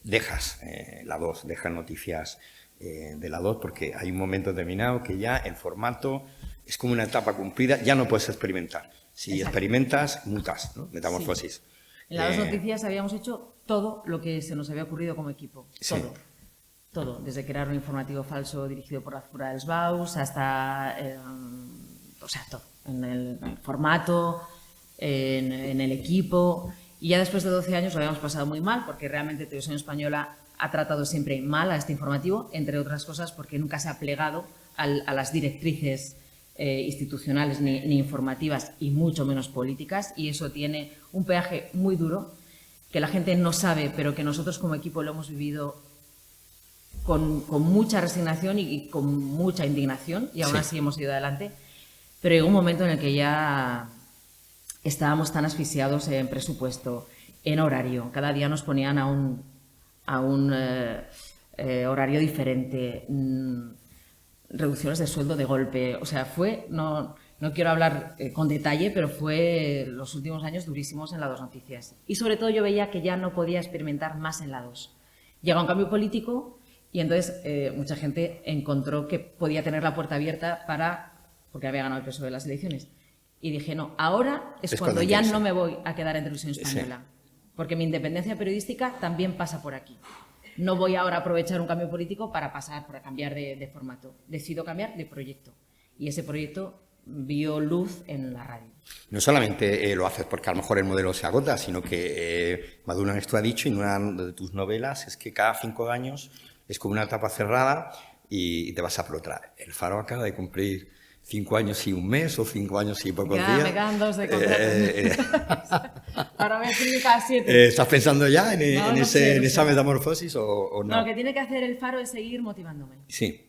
dejas la 2, dejas noticias de la 2, porque hay un momento determinado que ya el formato es como una etapa cumplida, ya no puedes experimentar. Si Exacto. Experimentas, mutas, ¿no? Metamorfosis. Sí. En las 2 noticias habíamos hecho todo lo que se nos había ocurrido como equipo. Todo. Sí. Todo. Desde crear un informativo falso dirigido por la Zura del Baus hasta... o sea, todo. En el formato, en el equipo. Y ya después de 12 años lo habíamos pasado muy mal, porque realmente Televisión Española ha tratado siempre mal a este informativo, entre otras cosas porque nunca se ha plegado a las directrices institucionales ni informativas y mucho menos políticas, y eso tiene un peaje muy duro que la gente no sabe, pero que nosotros como equipo lo hemos vivido con mucha resignación y con mucha indignación, y aún así hemos ido adelante. Pero llegó un momento en el que ya estábamos tan asfixiados en presupuesto, en horario, cada día nos ponían a un horario diferente. reducciones de sueldo de golpe. O sea, no quiero hablar con detalle, pero fue los últimos años durísimos en la 2 Noticias. Y sobre todo yo veía que ya no podía experimentar más en la 2. Llega un cambio político y entonces mucha gente encontró que podía tener la puerta abierta porque había ganado el PSOE de las elecciones. Y dije, no, ahora es cuando ya no me voy a quedar en Televisión Española. Sí. Porque mi independencia periodística también pasa por aquí. No voy ahora a aprovechar un cambio político para cambiar de formato. Decido cambiar de proyecto. Y ese proyecto vio luz en la radio. No solamente lo haces porque a lo mejor el modelo se agota, sino que Maduna esto ha dicho en una de tus novelas, es que cada 5 años es como una etapa cerrada y te vas a por otra. El Faro acaba de cumplir 5 años y un mes o 5 años y pocos días. Me quedan 2 de contrato. Ahora voy a escribir cada 7. ¿Estás pensando ya en esa metamorfosis o no? No, lo que tiene que hacer el Faro es seguir motivándome. Sí.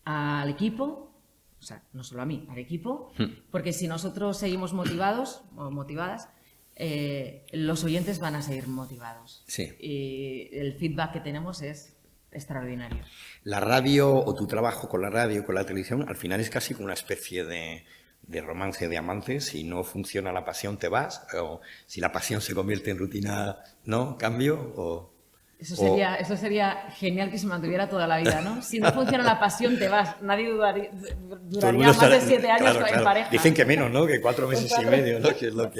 Al equipo, o sea, no solo a mí, al equipo, porque si nosotros seguimos motivados o motivadas, los oyentes van a seguir motivados. Sí. Y el feedback que tenemos es extraordinario. La radio o tu trabajo con la radio, con la televisión, al final es casi como una especie de romance de amantes. Si no funciona la pasión, te vas. O si la pasión se convierte en rutina, ¿no? ¿Cambio? Eso sería genial que se mantuviera toda la vida, ¿no? Si no funciona la pasión, te vas. Nadie duraría más de 7 años en pareja. Dicen que menos, ¿no? Que 4 meses y medio, ¿no? Que es lo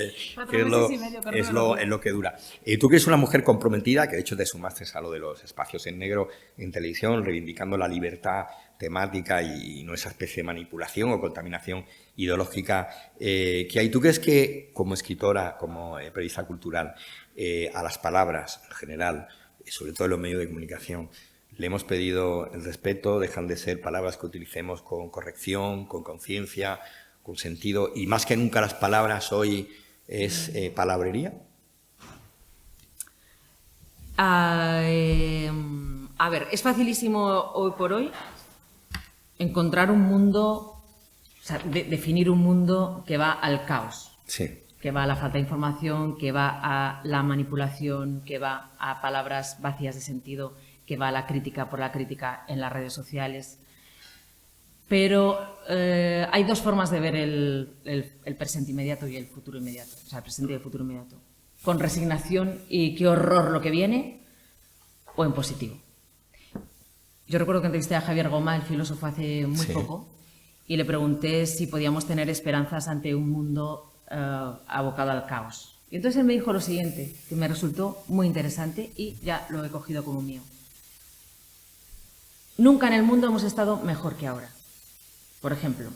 que dura. Tú que eres una mujer comprometida, que de hecho te sumaste a lo de los espacios en negro en televisión, reivindicando la libertad temática y no esa especie de manipulación o contaminación ideológica que hay. ¿Tú crees que como escritora, como periodista cultural, a las palabras en general, sobre todo en los medios de comunicación, le hemos pedido el respeto, dejan de ser palabras que utilicemos con corrección, con conciencia, con sentido, y más que nunca las palabras hoy es palabrería? A ver, es facilísimo hoy por hoy encontrar un mundo, o sea, definir un mundo que va al caos. Sí. Que va a la falta de información, que va a la manipulación, que va a palabras vacías de sentido, que va a la crítica por la crítica en las redes sociales. Pero hay 2 formas de ver el presente inmediato y el futuro inmediato, o sea, el presente y el futuro inmediato. Con resignación y qué horror lo que viene, o en positivo. Yo recuerdo que entrevisté a Javier Goma, el filósofo, hace muy poco, y le pregunté si podíamos tener esperanzas ante un mundo abocado al caos. Y entonces él me dijo lo siguiente, que me resultó muy interesante y ya lo he cogido como mío. Nunca en el mundo hemos estado mejor que ahora. Por ejemplo,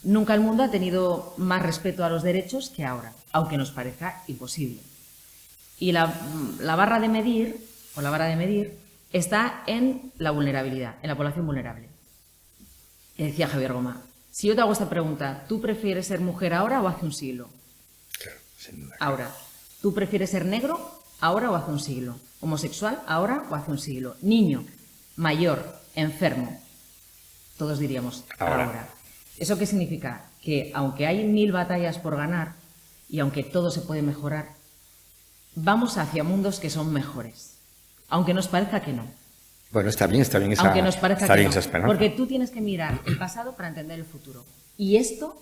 nunca el mundo ha tenido más respeto a los derechos que ahora, aunque nos parezca imposible. Y la barra de medir, está en la vulnerabilidad, en la población vulnerable. Y decía Javier Goma, si yo te hago esta pregunta, ¿tú prefieres ser mujer ahora o hace un siglo? Claro, sin duda. Ahora. ¿Tú prefieres ser negro ahora o hace un siglo? ¿Homosexual ahora o hace un siglo? Niño, mayor, enfermo. Todos diríamos ahora. ¿Eso qué significa? Que aunque hay 1000 batallas por ganar y aunque todo se puede mejorar, vamos hacia mundos que son mejores. Aunque nos parezca que no. Bueno, está bien esa esperanza. Porque tú tienes que mirar el pasado para entender el futuro. Y esto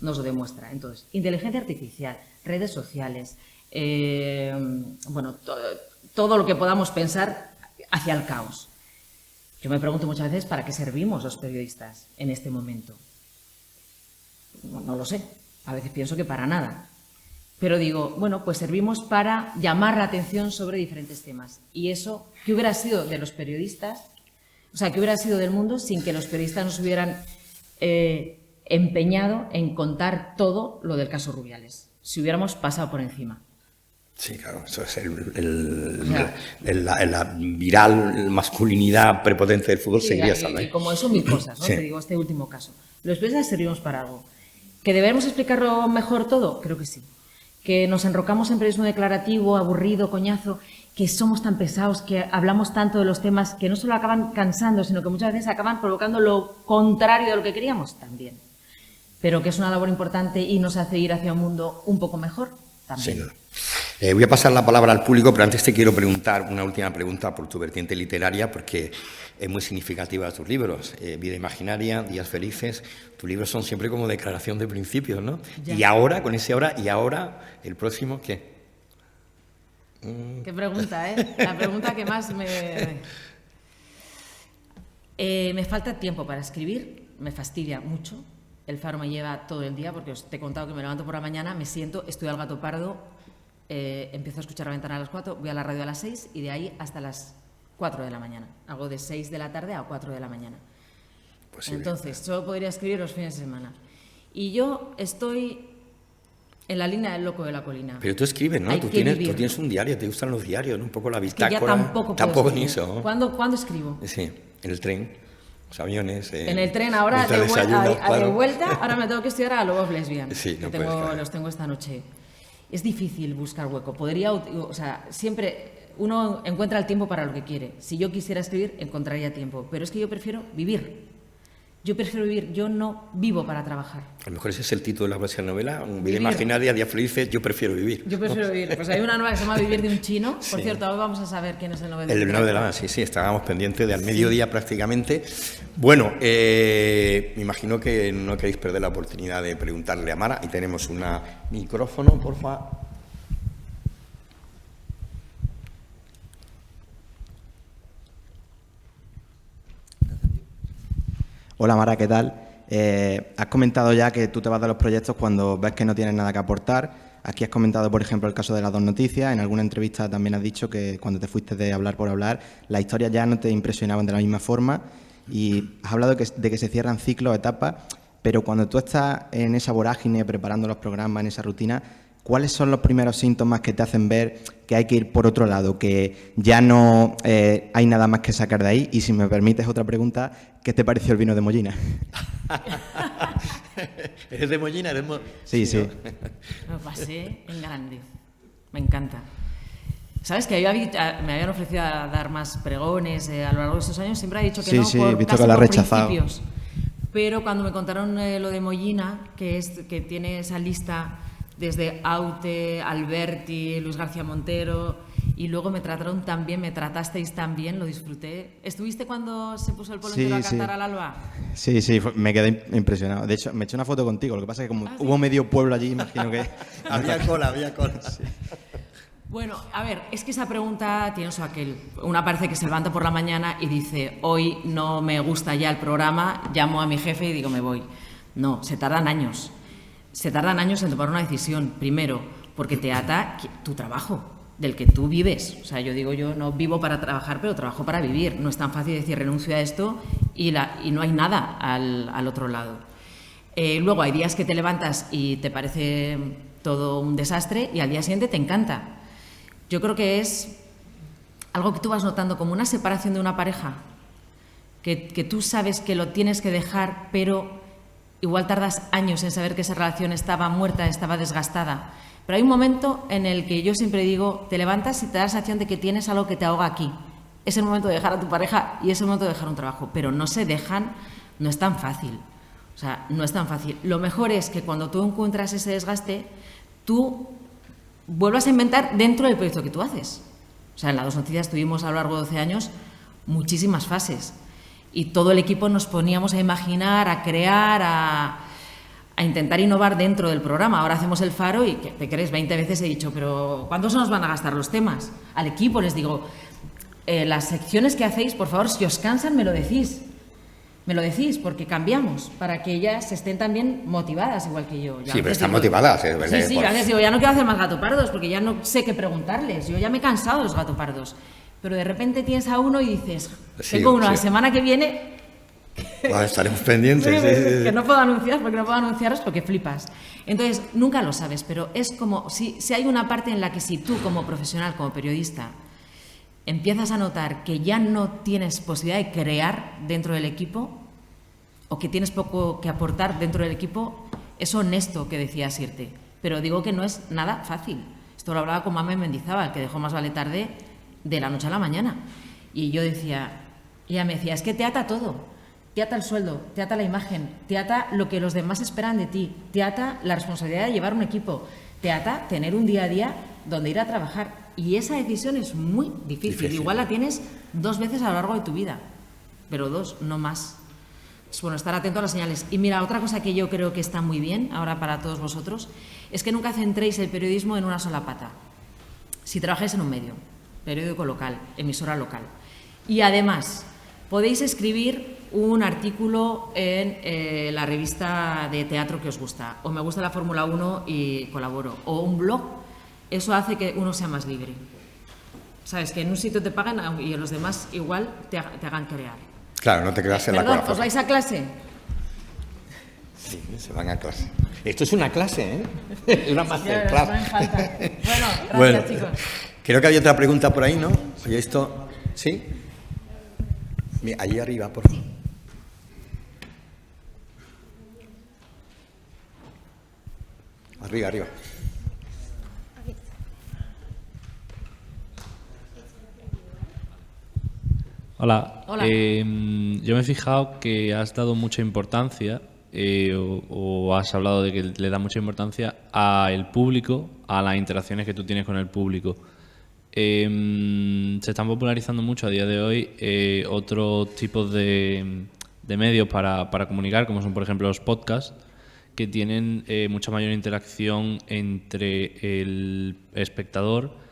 nos lo demuestra. Entonces, inteligencia artificial, redes sociales, todo lo que podamos pensar hacia el caos. Yo me pregunto muchas veces para qué servimos los periodistas en este momento. No lo sé. A veces pienso que para nada. Pero digo, bueno, pues servimos para llamar la atención sobre diferentes temas. Y eso, ¿qué hubiera sido de los periodistas? O sea, ¿qué hubiera sido del mundo sin que los periodistas nos hubieran empeñado en contar todo lo del caso Rubiales? Si hubiéramos pasado por encima. Sí, claro, eso es la viral masculinidad prepotente del fútbol, seguiría estando ahí. Y como eso, 1000 cosas, ¿no? Sí. Te digo, este último caso. Los periodistas servimos para algo. ¿Que debemos explicarlo mejor todo? Creo que sí. Que nos enrocamos en periodismo declarativo, aburrido, coñazo, que somos tan pesados, que hablamos tanto de los temas que no solo acaban cansando, sino que muchas veces acaban provocando lo contrario de lo que queríamos, también. Pero que es una labor importante y nos hace ir hacia un mundo un poco mejor, también. Sí. Voy a pasar la palabra al público, pero antes te quiero preguntar una última pregunta por tu vertiente literaria, porque es muy significativa de tus libros. Vida imaginaria, Días felices. Tus libros son siempre como declaración de principios, ¿no? Ya. Y ahora, con ese ahora, y ahora, el próximo, ¿qué? Qué pregunta, ¿eh? La pregunta que más me falta tiempo para escribir, me fastidia mucho. El Faro me lleva todo el día, porque te he contado que me levanto por la mañana, me siento, estudio al Gato Pardo, empiezo a escuchar La Ventana a las 4, voy a la radio a las 6 y de ahí hasta las 4 de la mañana. Hago de 6 de la tarde a 4 de la mañana. Pues sí, entonces, solo podría escribir los fines de semana. Y yo estoy en la línea del loco de la colina. Pero tú escribes, ¿no? Tú tienes un diario, te gustan los diarios, ¿no? Un poco la bitácora. Es que ya tampoco ni eso, ¿no? ¿Cuándo escribo? Sí, en el tren, los aviones. En el tren ahora, de vuelta, ahora me tengo que estudiar a Lobos Lesbian. Sí, no los tengo esta noche. Es difícil buscar hueco. Siempre uno encuentra el tiempo para lo que quiere. Si yo quisiera escribir, encontraría tiempo. Pero es que yo prefiero vivir. Yo no vivo para trabajar. A lo mejor ese es el título de la próxima novela, Vida imaginaria, Días felices, yo prefiero vivir. Yo prefiero vivir. Pues hay una nueva que se llama Vivir de un chino. Por cierto, hoy vamos a saber quién es el Nobel de la Literatura. El Nobel de la sí, estábamos pendientes de al mediodía prácticamente. Bueno, me imagino que no queréis perder la oportunidad de preguntarle a Mara. Y tenemos un micrófono, por favor. Hola Mara, ¿qué tal? Has comentado ya que tú te vas de los proyectos cuando ves que no tienes nada que aportar. Aquí has comentado, por ejemplo, el caso de las dos noticias. En alguna entrevista también has dicho que cuando te fuiste de hablar por hablar, las historias ya no te impresionaban de la misma forma. Y has hablado de que se cierran ciclos, etapas, pero cuando tú estás en esa vorágine, preparando los programas, en esa rutina, ¿cuáles son los primeros síntomas que te hacen ver que hay que ir por otro lado, que ya no hay nada más que sacar de ahí? Y si me permites otra pregunta, ¿qué te pareció el vino de Mollina? ¿Eres de Mollina? Sí. Lo pasé en grande. Me encanta. ¿Sabes que me habían ofrecido a dar más pregones a lo largo de estos años? Siempre he dicho que no, he visto que lo has rechazado. Principios. Pero cuando me contaron lo de Mollina, que tiene esa lista desde Aute, Alberti, Luis García Montero, y luego me tratasteis tan bien, lo disfruté. ¿Estuviste cuando se puso el Polo entero a cantar al alba? Sí, me quedé impresionado. De hecho, me eché una foto contigo, lo que pasa es que como hubo medio pueblo allí, imagino que... había cola. Sí. Bueno, a ver, es que esa pregunta tiene su aquel. Una parece que se levanta por la mañana y dice, hoy no me gusta ya el programa, llamo a mi jefe y digo, me voy. No, se tardan años. Se tardan años en tomar una decisión. Primero, porque te ata tu trabajo, del que tú vives. O sea, yo no vivo para trabajar, pero trabajo para vivir. No es tan fácil decir renuncio a esto y no hay nada al otro lado. Luego hay días que te levantas y te parece todo un desastre y al día siguiente te encanta. Yo creo que es algo que tú vas notando como una separación de una pareja, que tú sabes que lo tienes que dejar, pero igual tardas años en saber que esa relación estaba muerta, estaba desgastada. Pero hay un momento en el que yo siempre digo, te levantas y te da la sensación de que tienes algo que te ahoga aquí. Es el momento de dejar a tu pareja y es el momento de dejar un trabajo, pero no se dejan, no es tan fácil. O sea, no es tan fácil. Lo mejor es que cuando tú encuentras ese desgaste, tú vuelvas a inventar dentro del proyecto que tú haces. O sea, en las dos noticias tuvimos a lo largo de 12 años muchísimas fases. Y todo el equipo nos poníamos a imaginar, a crear, a intentar innovar dentro del programa. Ahora hacemos el Faro y, ¿qué te crees? 20 veces he dicho, pero ¿cuánto se nos van a gastar los temas? Al equipo les digo, las secciones que hacéis, por favor, si os cansan, me lo decís. Me lo decís, porque cambiamos, para que ellas estén también motivadas, igual que yo. Sí, pero están motivadas. Sí, a veces digo, ya no quiero hacer más gatopardos, porque ya no sé qué preguntarles. Yo ya me he cansado de los gatopardos. Pero de repente tienes a uno y dices, tengo uno la semana que viene... estaremos pendientes. Que no puedo anunciar, porque no puedo anunciaros porque flipas. Entonces, nunca lo sabes, pero es como, si hay una parte en la que si tú como profesional, como periodista, empiezas a notar que ya no tienes posibilidad de crear dentro del equipo, o que tienes poco que aportar dentro del equipo, es honesto que decías irte. Pero digo que no es nada fácil. Esto lo hablaba con Mamen Mendizábal, que dejó Más vale tarde de la noche a la mañana. Y yo decía, ella me decía, es que te ata todo. Te ata el sueldo, te ata la imagen, te ata lo que los demás esperan de ti, te ata la responsabilidad de llevar un equipo, te ata tener un día a día dónde ir a trabajar. Y esa decisión es muy difícil. Igual la tienes 2 veces a lo largo de tu vida, pero 2, no más. Es bueno estar atento a las señales. Y mira, otra cosa que yo creo que está muy bien ahora para todos vosotros es que nunca centréis el periodismo en una sola pata. Si trabajáis en un medio, periódico local, emisora local, y además podéis escribir un artículo en la revista de teatro que os gusta, o me gusta la Fórmula 1 y colaboro, o un blog, eso hace que uno sea más libre. Sabes, que en un sitio te pagan y en los demás igual te hagan crear. Claro, no te quedas en la cola. ¿Os vais a clase? Sí, se van a clase. Esto es una clase, ¿eh? Una masterclass. Bueno, gracias, chicos. Creo que había otra pregunta por ahí, ¿no? Oye, esto... ¿Sí? Mira, allí arriba, por favor. Arriba, arriba. Hola. Hola. Yo me he fijado que has dado mucha importancia o has hablado de que le da mucha importancia al público, a las interacciones que tú tienes con el público. Se están popularizando mucho a día de hoy otros tipos de medios para comunicar, como son por ejemplo los podcasts, que tienen mucha mayor interacción entre el espectador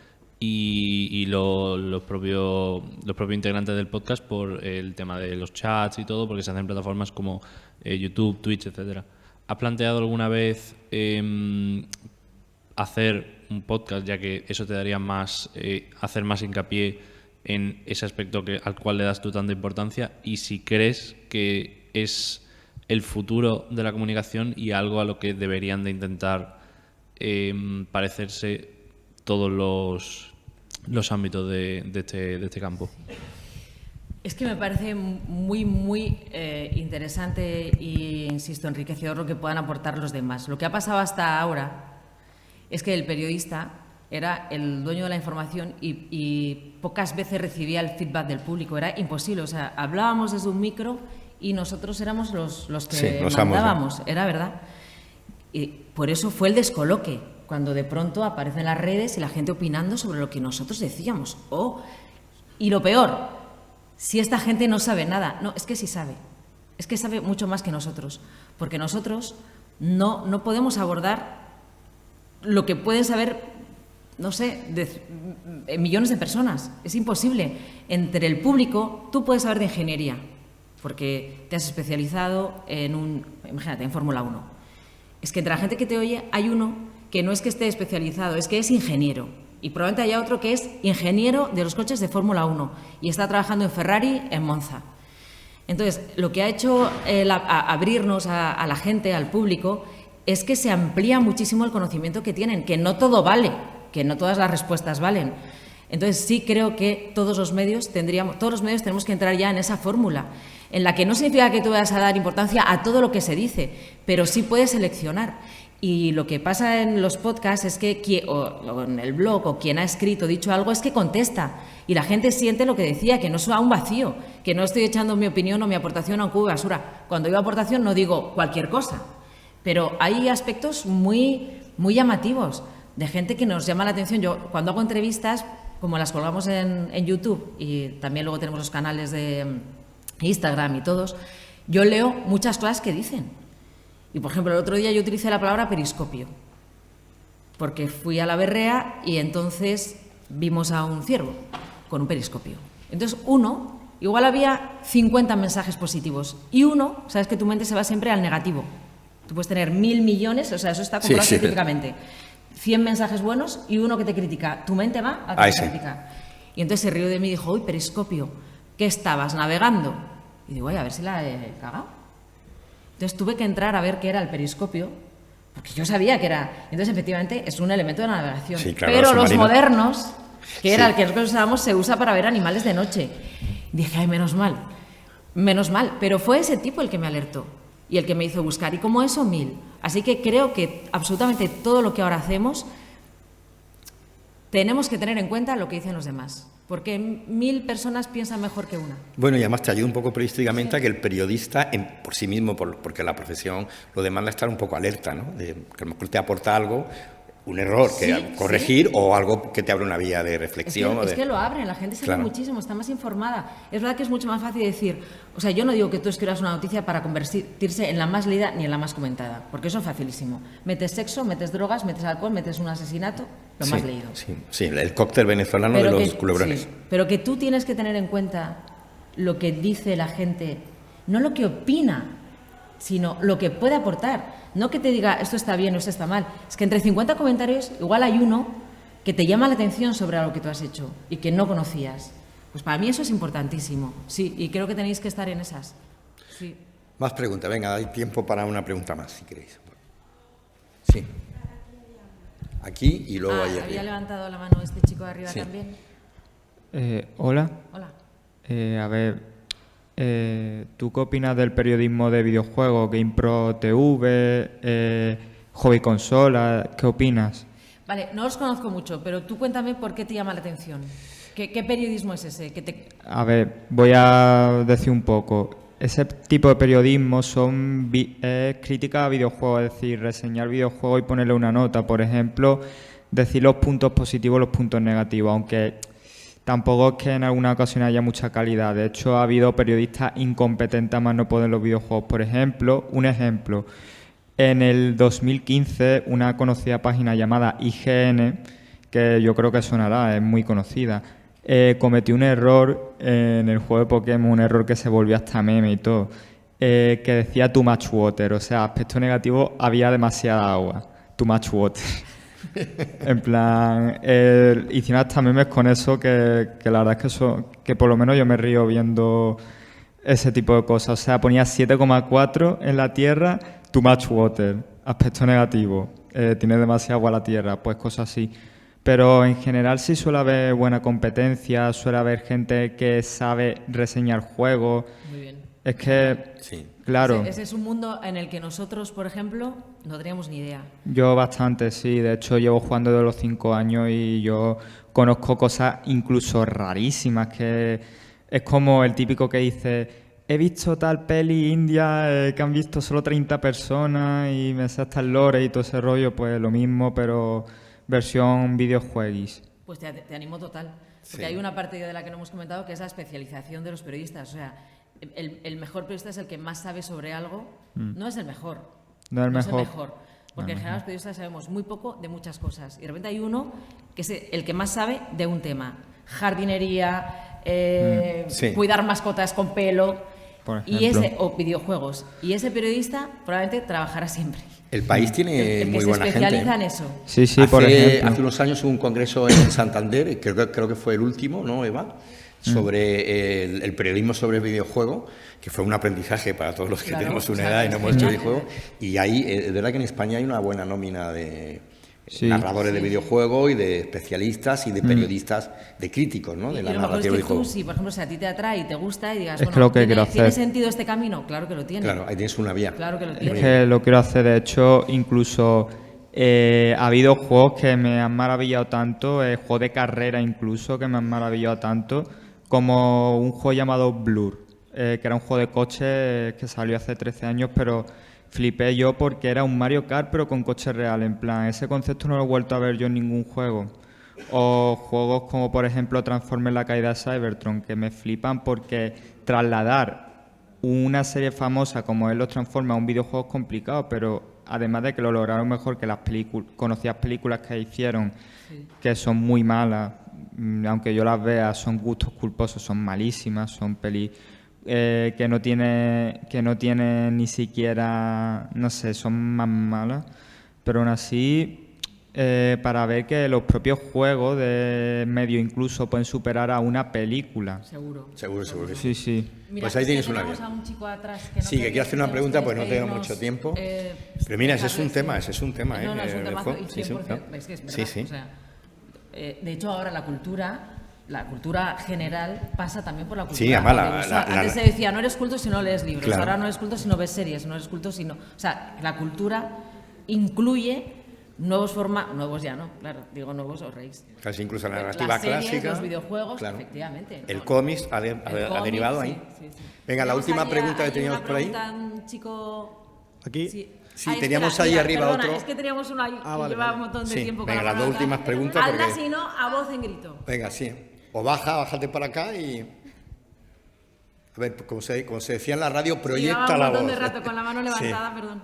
y los propios integrantes del podcast por el tema de los chats y todo, porque se hacen plataformas como YouTube, Twitch, etcétera. ¿Has planteado alguna vez hacer un podcast, ya que eso te daría más, hacer más hincapié en ese aspecto al cual le das tú tanta importancia? Y si crees que es el futuro de la comunicación y algo a lo que deberían de intentar parecerse todos los ámbitos de este campo. Es que me parece muy, muy interesante e, insisto, enriquecedor lo que puedan aportar los demás. Lo que ha pasado hasta ahora es que el periodista era el dueño de la información y pocas veces recibía el feedback del público. Era imposible. O sea, hablábamos desde un micro y nosotros éramos los que mandábamos. Era verdad. Y por eso fue el descoloque, cuando de pronto aparecen las redes y la gente opinando sobre lo que nosotros decíamos. Y lo peor, si esta gente no sabe nada. No, es que sí sabe. Es que sabe mucho más que nosotros. Porque nosotros no podemos abordar lo que pueden saber, no sé, millones de personas. Es imposible. Entre el público, tú puedes saber de ingeniería, porque te has especializado imagínate, en Fórmula 1. Es que entre la gente que te oye hay uno que no es que esté especializado, es que es ingeniero. Y probablemente haya otro que es ingeniero de los coches de Fórmula 1 y está trabajando en Ferrari en Monza. Entonces, lo que ha hecho abrirnos a la gente, al público, es que se amplía muchísimo el conocimiento que tienen, que no todo vale, que no todas las respuestas valen. Entonces, sí creo que todos los medios tenemos que entrar ya en esa fórmula, en la que no significa que tú vayas a dar importancia a todo lo que se dice, pero sí puedes seleccionar. Y lo que pasa en los podcasts es que, o en el blog, o quien ha escrito, dicho algo, es que contesta. Y la gente siente lo que decía, que no es un vacío, que no estoy echando mi opinión o mi aportación a un cubo de basura. Cuando digo aportación no digo cualquier cosa, pero hay aspectos muy, muy llamativos de gente que nos llama la atención. Yo, cuando hago entrevistas, como las colgamos en YouTube y también luego tenemos los canales de Instagram y todos, yo leo muchas cosas que dicen. Y, por ejemplo, el otro día yo utilicé la palabra periscopio, porque fui a la berrea y entonces vimos a un ciervo con un periscopio. Entonces, igual había 50 mensajes positivos y sabes que tu mente se va siempre al negativo. Tú puedes tener 1.000 millones, o sea, eso está comprobado científicamente. 100 mensajes buenos y uno que te critica. Tu mente va a que te critica. Y entonces se rió de mí y dijo, uy, periscopio, ¿qué estabas navegando? Y digo, a ver si la he cagado. Entonces tuve que entrar a ver qué era el periscopio, porque yo sabía que era. Entonces, efectivamente, es un elemento de navegación. Sí, claro, pero los modernos, que era el que nosotros usábamos, se usa para ver animales de noche. Dije, ay, menos mal. Pero fue ese tipo el que me alertó y el que me hizo buscar. Y como eso, 1000. Así que creo que absolutamente todo lo que ahora hacemos tenemos que tener en cuenta lo que dicen los demás. Porque 1000 personas piensan mejor que una. Bueno, y además te ayuda un poco periodísticamente a que el periodista, por sí mismo, porque la profesión lo demanda, estar un poco alerta, ¿no? Que a lo mejor te aporta algo un error que Sí, corregir sí. o algo que te abre una vía de reflexión. Es que lo abren, la gente se lee muchísimo, está más informada. Es verdad que es mucho más fácil decir, o sea, yo no digo que tú escribas una noticia para convertirse en la más leída ni en la más comentada, porque eso es facilísimo. Metes sexo, metes drogas, metes alcohol, metes un asesinato, lo más leído. Sí, el cóctel venezolano de los culebrones. Sí, pero que tú tienes que tener en cuenta lo que dice la gente, no lo que opina, sino lo que puede aportar. No que te diga esto está bien o esto está mal. Es que entre 50 comentarios igual hay uno que te llama la atención sobre algo que tú has hecho y que no conocías. Pues para mí eso es importantísimo. Sí, y creo que tenéis que estar en esas. Sí. Más preguntas. Venga, hay tiempo para una pregunta más, si queréis. Sí. Aquí y luego ahí había arriba. levantado la mano este chico de arriba también. Hola. Hola. A ver, ¿tú qué opinas del periodismo de videojuegos, GamePro TV, Hobby Consola? ¿Qué opinas? Vale, no os conozco mucho, pero tú cuéntame por qué te llama la atención. ¿Qué periodismo es ese? A ver, voy a decir un poco. Ese tipo de periodismo es crítica a videojuegos, es decir, reseñar videojuegos y ponerle una nota. Por ejemplo, decir los puntos positivos y los puntos negativos, aunque tampoco es que en alguna ocasión haya mucha calidad. De hecho, ha habido periodistas incompetentes a más no poder en los videojuegos. Por ejemplo, en el 2015, una conocida página llamada IGN, que yo creo que sonará, es muy conocida, cometió un error en el juego de Pokémon, un error que se volvió hasta meme y todo, que decía too much water, o sea, aspecto negativo, había demasiada agua, too much water. En plan, hicieron hasta memes con eso que la verdad es que por lo menos yo me río viendo ese tipo de cosas. O sea, ponía 7,4 en la Tierra, too much water, aspecto negativo, tiene demasiada agua la Tierra, pues cosas así. Pero en general sí suele haber buena competencia, suele haber gente que sabe reseñar juegos. Muy bien. Es que, Sí. claro. Ese es un mundo en el que nosotros, por ejemplo, no teníamos ni idea. Yo bastante, sí. De hecho, llevo jugando desde los 5 años y yo conozco cosas incluso rarísimas, que es como el típico que dice, he visto tal peli india que han visto solo 30 personas y me sé hasta el lore y todo ese rollo, pues lo mismo, pero versión videojueguis. Pues te animo total. Porque Sí. hay una parte de la que no hemos comentado que es la especialización de los periodistas. O sea, el mejor periodista es el que más sabe sobre algo. No es el mejor. No es el es el mejor. mejor. Porque en general los periodistas sabemos muy poco de muchas cosas. Y de repente hay uno que es el que más sabe de un tema. Jardinería, Sí. cuidar mascotas con pelo. Por Y ejemplo. o videojuegos. Y ese periodista probablemente trabajará siempre. El país tiene El que muy se buena especializa gente. en eso. Sí, sí, por ejemplo. Hace unos años hubo un congreso en Santander, creo que fue el último, ¿no, Eva? Sobre el periodismo sobre videojuegos, que fue un aprendizaje para todos los que Claro, tenemos o una sea, edad y no hemos hecho genial. videojuegos. Y ahí, es verdad que en España hay una buena nómina de Sí. narradores de videojuegos y de especialistas y de periodistas, de críticos, ¿no? De Y la lo mejor es narrativa que del tú, juego. si por ejemplo si a ti te atrae y te gusta y digas, Es bueno, que lo que ¿tiene, quiero hacer. ¿tiene sentido este camino? Claro que lo tiene. Claro, ahí tienes una vía. Claro que lo Es tiene. que lo quiero hacer, de hecho, incluso ha habido juegos que me han maravillado tanto, juegos de carrera incluso, que me han maravillado tanto, como un juego llamado Blur, que era un juego de coches que salió hace 13 años, pero flipé yo porque era un Mario Kart pero con coches reales, en plan, ese concepto no lo he vuelto a ver yo en ningún juego. O juegos como por ejemplo Transformers La Caída de Cybertron, que me flipan porque trasladar una serie famosa como es los Transformers a un videojuego es complicado, pero además de que lo lograron mejor que las conocidas películas que hicieron, que son muy malas, aunque yo las vea, son gustos culposos, son malísimas, son pelis que no tienen ni siquiera, no sé, son más malas, pero aún así, para ver que los propios juegos de medio incluso pueden superar a una película. Seguro. Seguro que sí. Sí, sí. Mira, Pues ahí es que tienes una tenemos vía. a un chico atrás que no Sí, que quiere hacer una tenemos pregunta, que pues no tengo despedirnos, mucho tiempo. Pero mira, ese es un tema, No, es un el temazo, juego. y Sí, sí, 100%, ¿no? es que es verdad. Sí, sí. O sea, de hecho, ahora la cultura general pasa también por la cultura. Sí, además audiovisual. Antes se decía, no eres culto si no lees libros. Claro. Ahora no eres culto si no ves series. No eres culto si no... O sea, la cultura incluye nuevos ya no, claro, digo nuevos os reís. Casi incluso la Las narrativa series, clásica. los videojuegos, claro. efectivamente. El ¿no? cómic ha El cómic, derivado ahí. sí. Venga, la Tenemos última ahí pregunta que hay teníamos una por ahí. pregunta, un chico... Aquí. Sí. Sí, Ahí, teníamos espera, ahí mira, arriba perdona, otro. Es que teníamos uno ahí que lleva un montón de Sí, tiempo. venga, con las la dos mano últimas acá. preguntas, Hazla porque- si no, a voz en grito. Venga, sí. O bájate para acá y... A ver, como se decía en la radio, proyecta Llevaba la un montón voz. de rato con la mano Sí. levantada, perdón.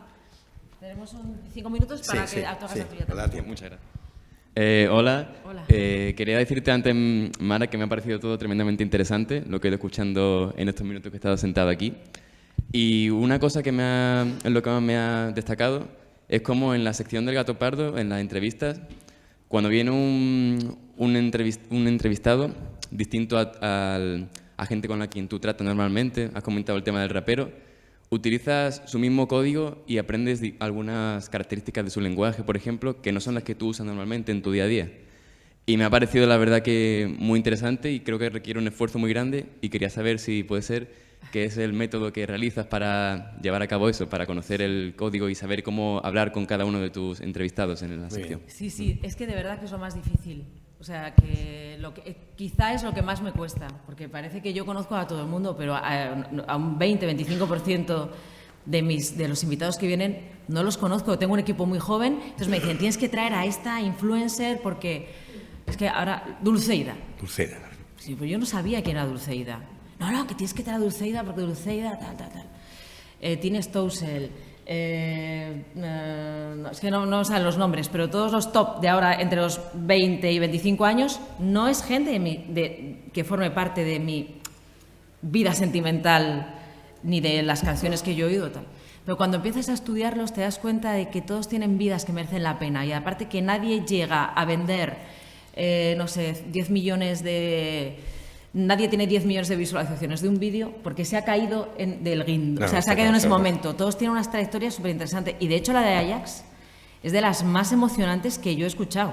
Tenemos 5 minutos para Sí, que sí, hagas sí, la tuya. nos da tiempo. Muchas gracias. Hola. Hola. Quería decirte antes, Mara, que me ha parecido todo tremendamente interesante lo que he ido escuchando en estos minutos que he estado sentado aquí. Y una cosa que en lo que más me ha destacado es como en la sección del Gato Pardo, en las entrevistas, cuando viene un entrevistado distinto a gente con la quien tú tratas normalmente, has comentado el tema del rapero, utilizas su mismo código y aprendes algunas características de su lenguaje, por ejemplo, que no son las que tú usas normalmente en tu día a día. Y me ha parecido, la verdad, que muy interesante y creo que requiere un esfuerzo muy grande y quería saber si puede ser qué es el método que realizas para llevar a cabo eso, para conocer el código y saber cómo hablar con cada uno de tus entrevistados en la sección. Sí, es que de verdad que es lo más difícil. O sea, que quizá es lo que más me cuesta, porque parece que yo conozco a todo el mundo, pero a un 20-25% de los invitados que vienen no los conozco. Tengo un equipo muy joven, entonces me dicen, tienes que traer a esta influencer porque es que ahora... Dulceida. Dulceida. Sí, pero yo no sabía quién era Dulceida. No, que tienes que traer a Dulceida porque Dulceida tal. Tienes Tousel. Es que no saben los nombres, pero todos los top de ahora entre los 20 y 25 años no es gente que forme parte de mi vida sentimental ni de las canciones que yo he oído tal. Pero cuando empiezas a estudiarlos te das cuenta de que todos tienen vidas que merecen la pena y aparte que nadie llega a vender, 10 millones de... Nadie tiene 10 millones de visualizaciones de un vídeo porque se ha caído del guindo. No, o sea, se ha está caído en ese claro. momento. Todos tienen unas trayectorias súper interesantes. Y de hecho la de Ajax es de las más emocionantes que yo he escuchado.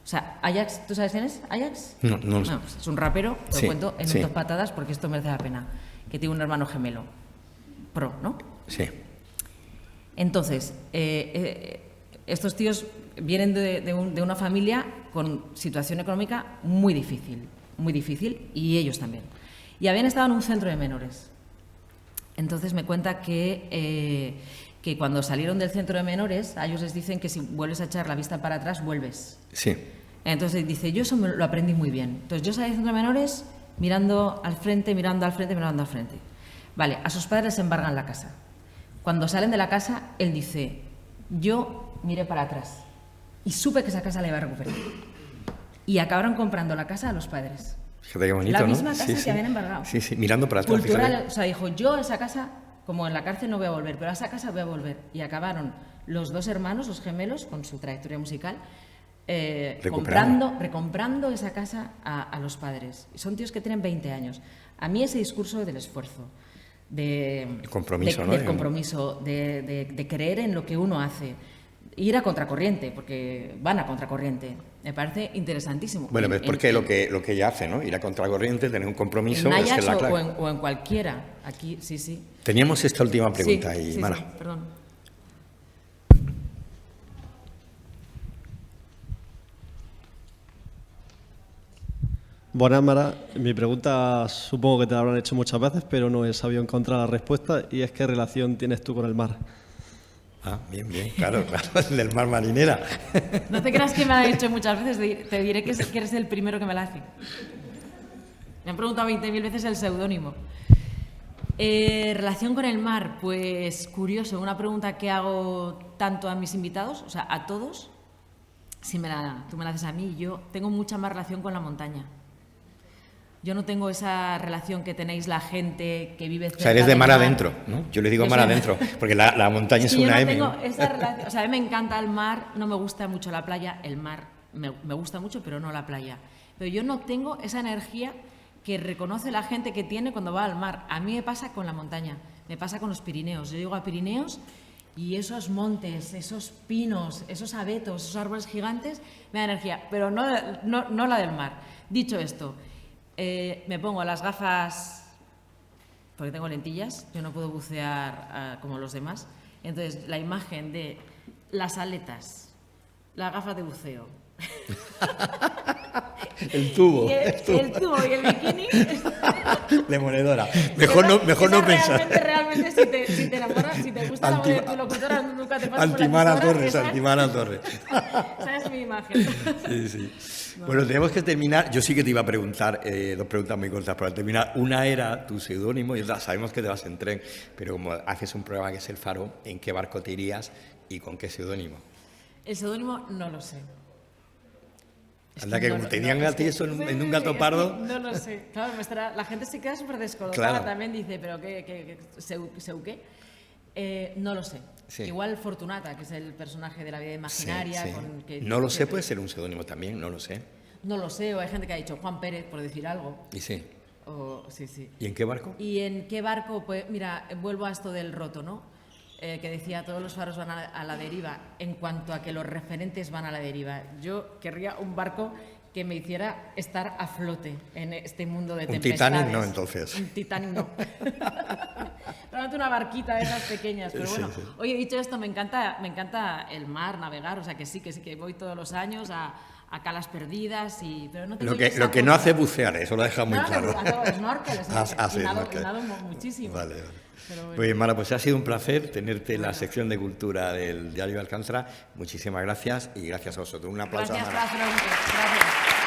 O sea, Ajax, ¿tú sabes quién es? ¿Ajax? No lo sé. Bueno, pues es un rapero, lo Sí, cuento en sí. 2 patadas porque esto merece la pena. Que tiene un hermano gemelo. Pro, ¿no? Sí. Entonces, estos tíos vienen de una familia con situación económica muy difícil, y ellos también. Y habían estado en un centro de menores. Entonces me cuenta que cuando salieron del centro de menores, a ellos les dicen que si vuelves a echar la vista para atrás, vuelves. Sí. Entonces dice, yo eso lo aprendí muy bien. Entonces yo salí del centro de menores mirando al frente. Vale, a sus padres les embargan la casa. Cuando salen de la casa, él dice, yo miré para atrás y supe que esa casa la iba a recuperar. Y acabaron comprando la casa a los padres. Fíjate qué bonito, La ¿no? misma casa Sí, que sí. habían embargado. Sí, mirando para atrás. Cultural, fíjate. o sea, dijo, yo a esa casa, como en la cárcel no voy a volver, pero a esa casa voy a volver. Y acabaron los 2 hermanos, los gemelos, con su trayectoria musical, recomprando esa casa a los padres. Son tíos que tienen 20 años. A mí ese discurso del esfuerzo, El compromiso, ¿no? del compromiso, de creer en lo que uno hace, ir a contracorriente, porque van a contracorriente, me parece interesantísimo. Bueno, es porque lo que ella hace, ¿no? Ir a contracorriente, tener un compromiso, en es que Ajax es la clave. o en cualquiera, aquí, sí. Teníamos esta última pregunta Sí, y sí, Mara. sí, perdón. Buenas, Mara. Mi pregunta supongo que te la habrán hecho muchas veces, pero no he sabido encontrar la respuesta, y es ¿qué relación tienes tú con el mar? Ah, bien, claro, del mar marinera. No te creas que me han hecho muchas veces, te diré que eres el primero que me la hace. Me han preguntado 20.000 veces el seudónimo. Relación con el mar, pues curioso, una pregunta que hago tanto a mis invitados, o sea, a todos. Si tú me la haces a mí, yo tengo mucha más relación con la montaña. Yo no tengo esa relación que tenéis la gente que vive cerca. O sea, eres de del mar adentro, ¿no? Yo le digo Yo mar soy- adentro, porque la montaña es que yo una no M. tengo ¿no? esa relación, o sea, a mí me encanta el mar, no me gusta mucho la playa, el mar me gusta mucho, pero no la playa. Pero yo no tengo esa energía que reconoce la gente que tiene cuando va al mar. A mí me pasa con la montaña, me pasa con los Pirineos. Yo llego a Pirineos y esos montes, esos pinos, esos abetos, esos árboles gigantes, me dan energía, pero no la del mar. Dicho esto, me pongo las gafas, porque tengo lentillas, yo no puedo bucear como los demás. Entonces, la imagen de las aletas, las gafas de buceo, El tubo. el tubo y el bikini Demoledora. Mejor no pensar. Realmente, si te enamoras, si te gusta la voz de tu locutora, nunca te pasas por la Antimara emisora, Torres, esa es- Antimara Torres. Esa es mi imagen. Sí, sí. Bueno, tenemos que terminar. Yo sí que te iba a preguntar, dos preguntas muy cortas para terminar. Una era tu seudónimo, y otra, sabemos que te vas en tren, pero como haces un programa que es El Faro, ¿en qué barco te irías y con qué seudónimo? El seudónimo no lo sé. Es Anda, que no como lo- tenían es a ti que- eso en sí, un sí, gato sí, pardo. es que no lo sé. Claro, la gente se queda súper descolocada Claro. también, dice, pero ¿seu qué? No lo sé. Sí. Igual Fortunata, que es el personaje de la vida imaginaria. Sí, sí. Que No lo sé, que- puede ser un seudónimo también, no lo sé. No lo sé, o hay gente que ha dicho Juan Pérez, por decir algo. Y sí. Sí. ¿Y en qué barco? ¿Y en qué barco? Pues mira, vuelvo a esto del roto, ¿no? Que decía, todos los faros van a la deriva, en cuanto a que los referentes van a la deriva. Yo querría un barco que me hiciera estar a flote en este mundo de Un tempestades. Titanic no, entonces. Un Titanic no. Realmente una barquita de esas pequeñas. Pero bueno, Sí. oye, dicho esto, me encanta el mar, navegar, o sea que sí, que voy todos los años a Calas Perdidas, pero no tengo Lo que esa no cosa. hace bucear, eso lo deja muy No, claro. hago snorkel, Sí, y nado snorkel. muchísimo. Vale. Pero bueno. Pues Mara, pues ha sido un placer tenerte en la sección de cultura del Diario de Alcántara. Muchísimas gracias y gracias a vosotros. Un aplauso Gracias a por Mara. las preguntas. Gracias.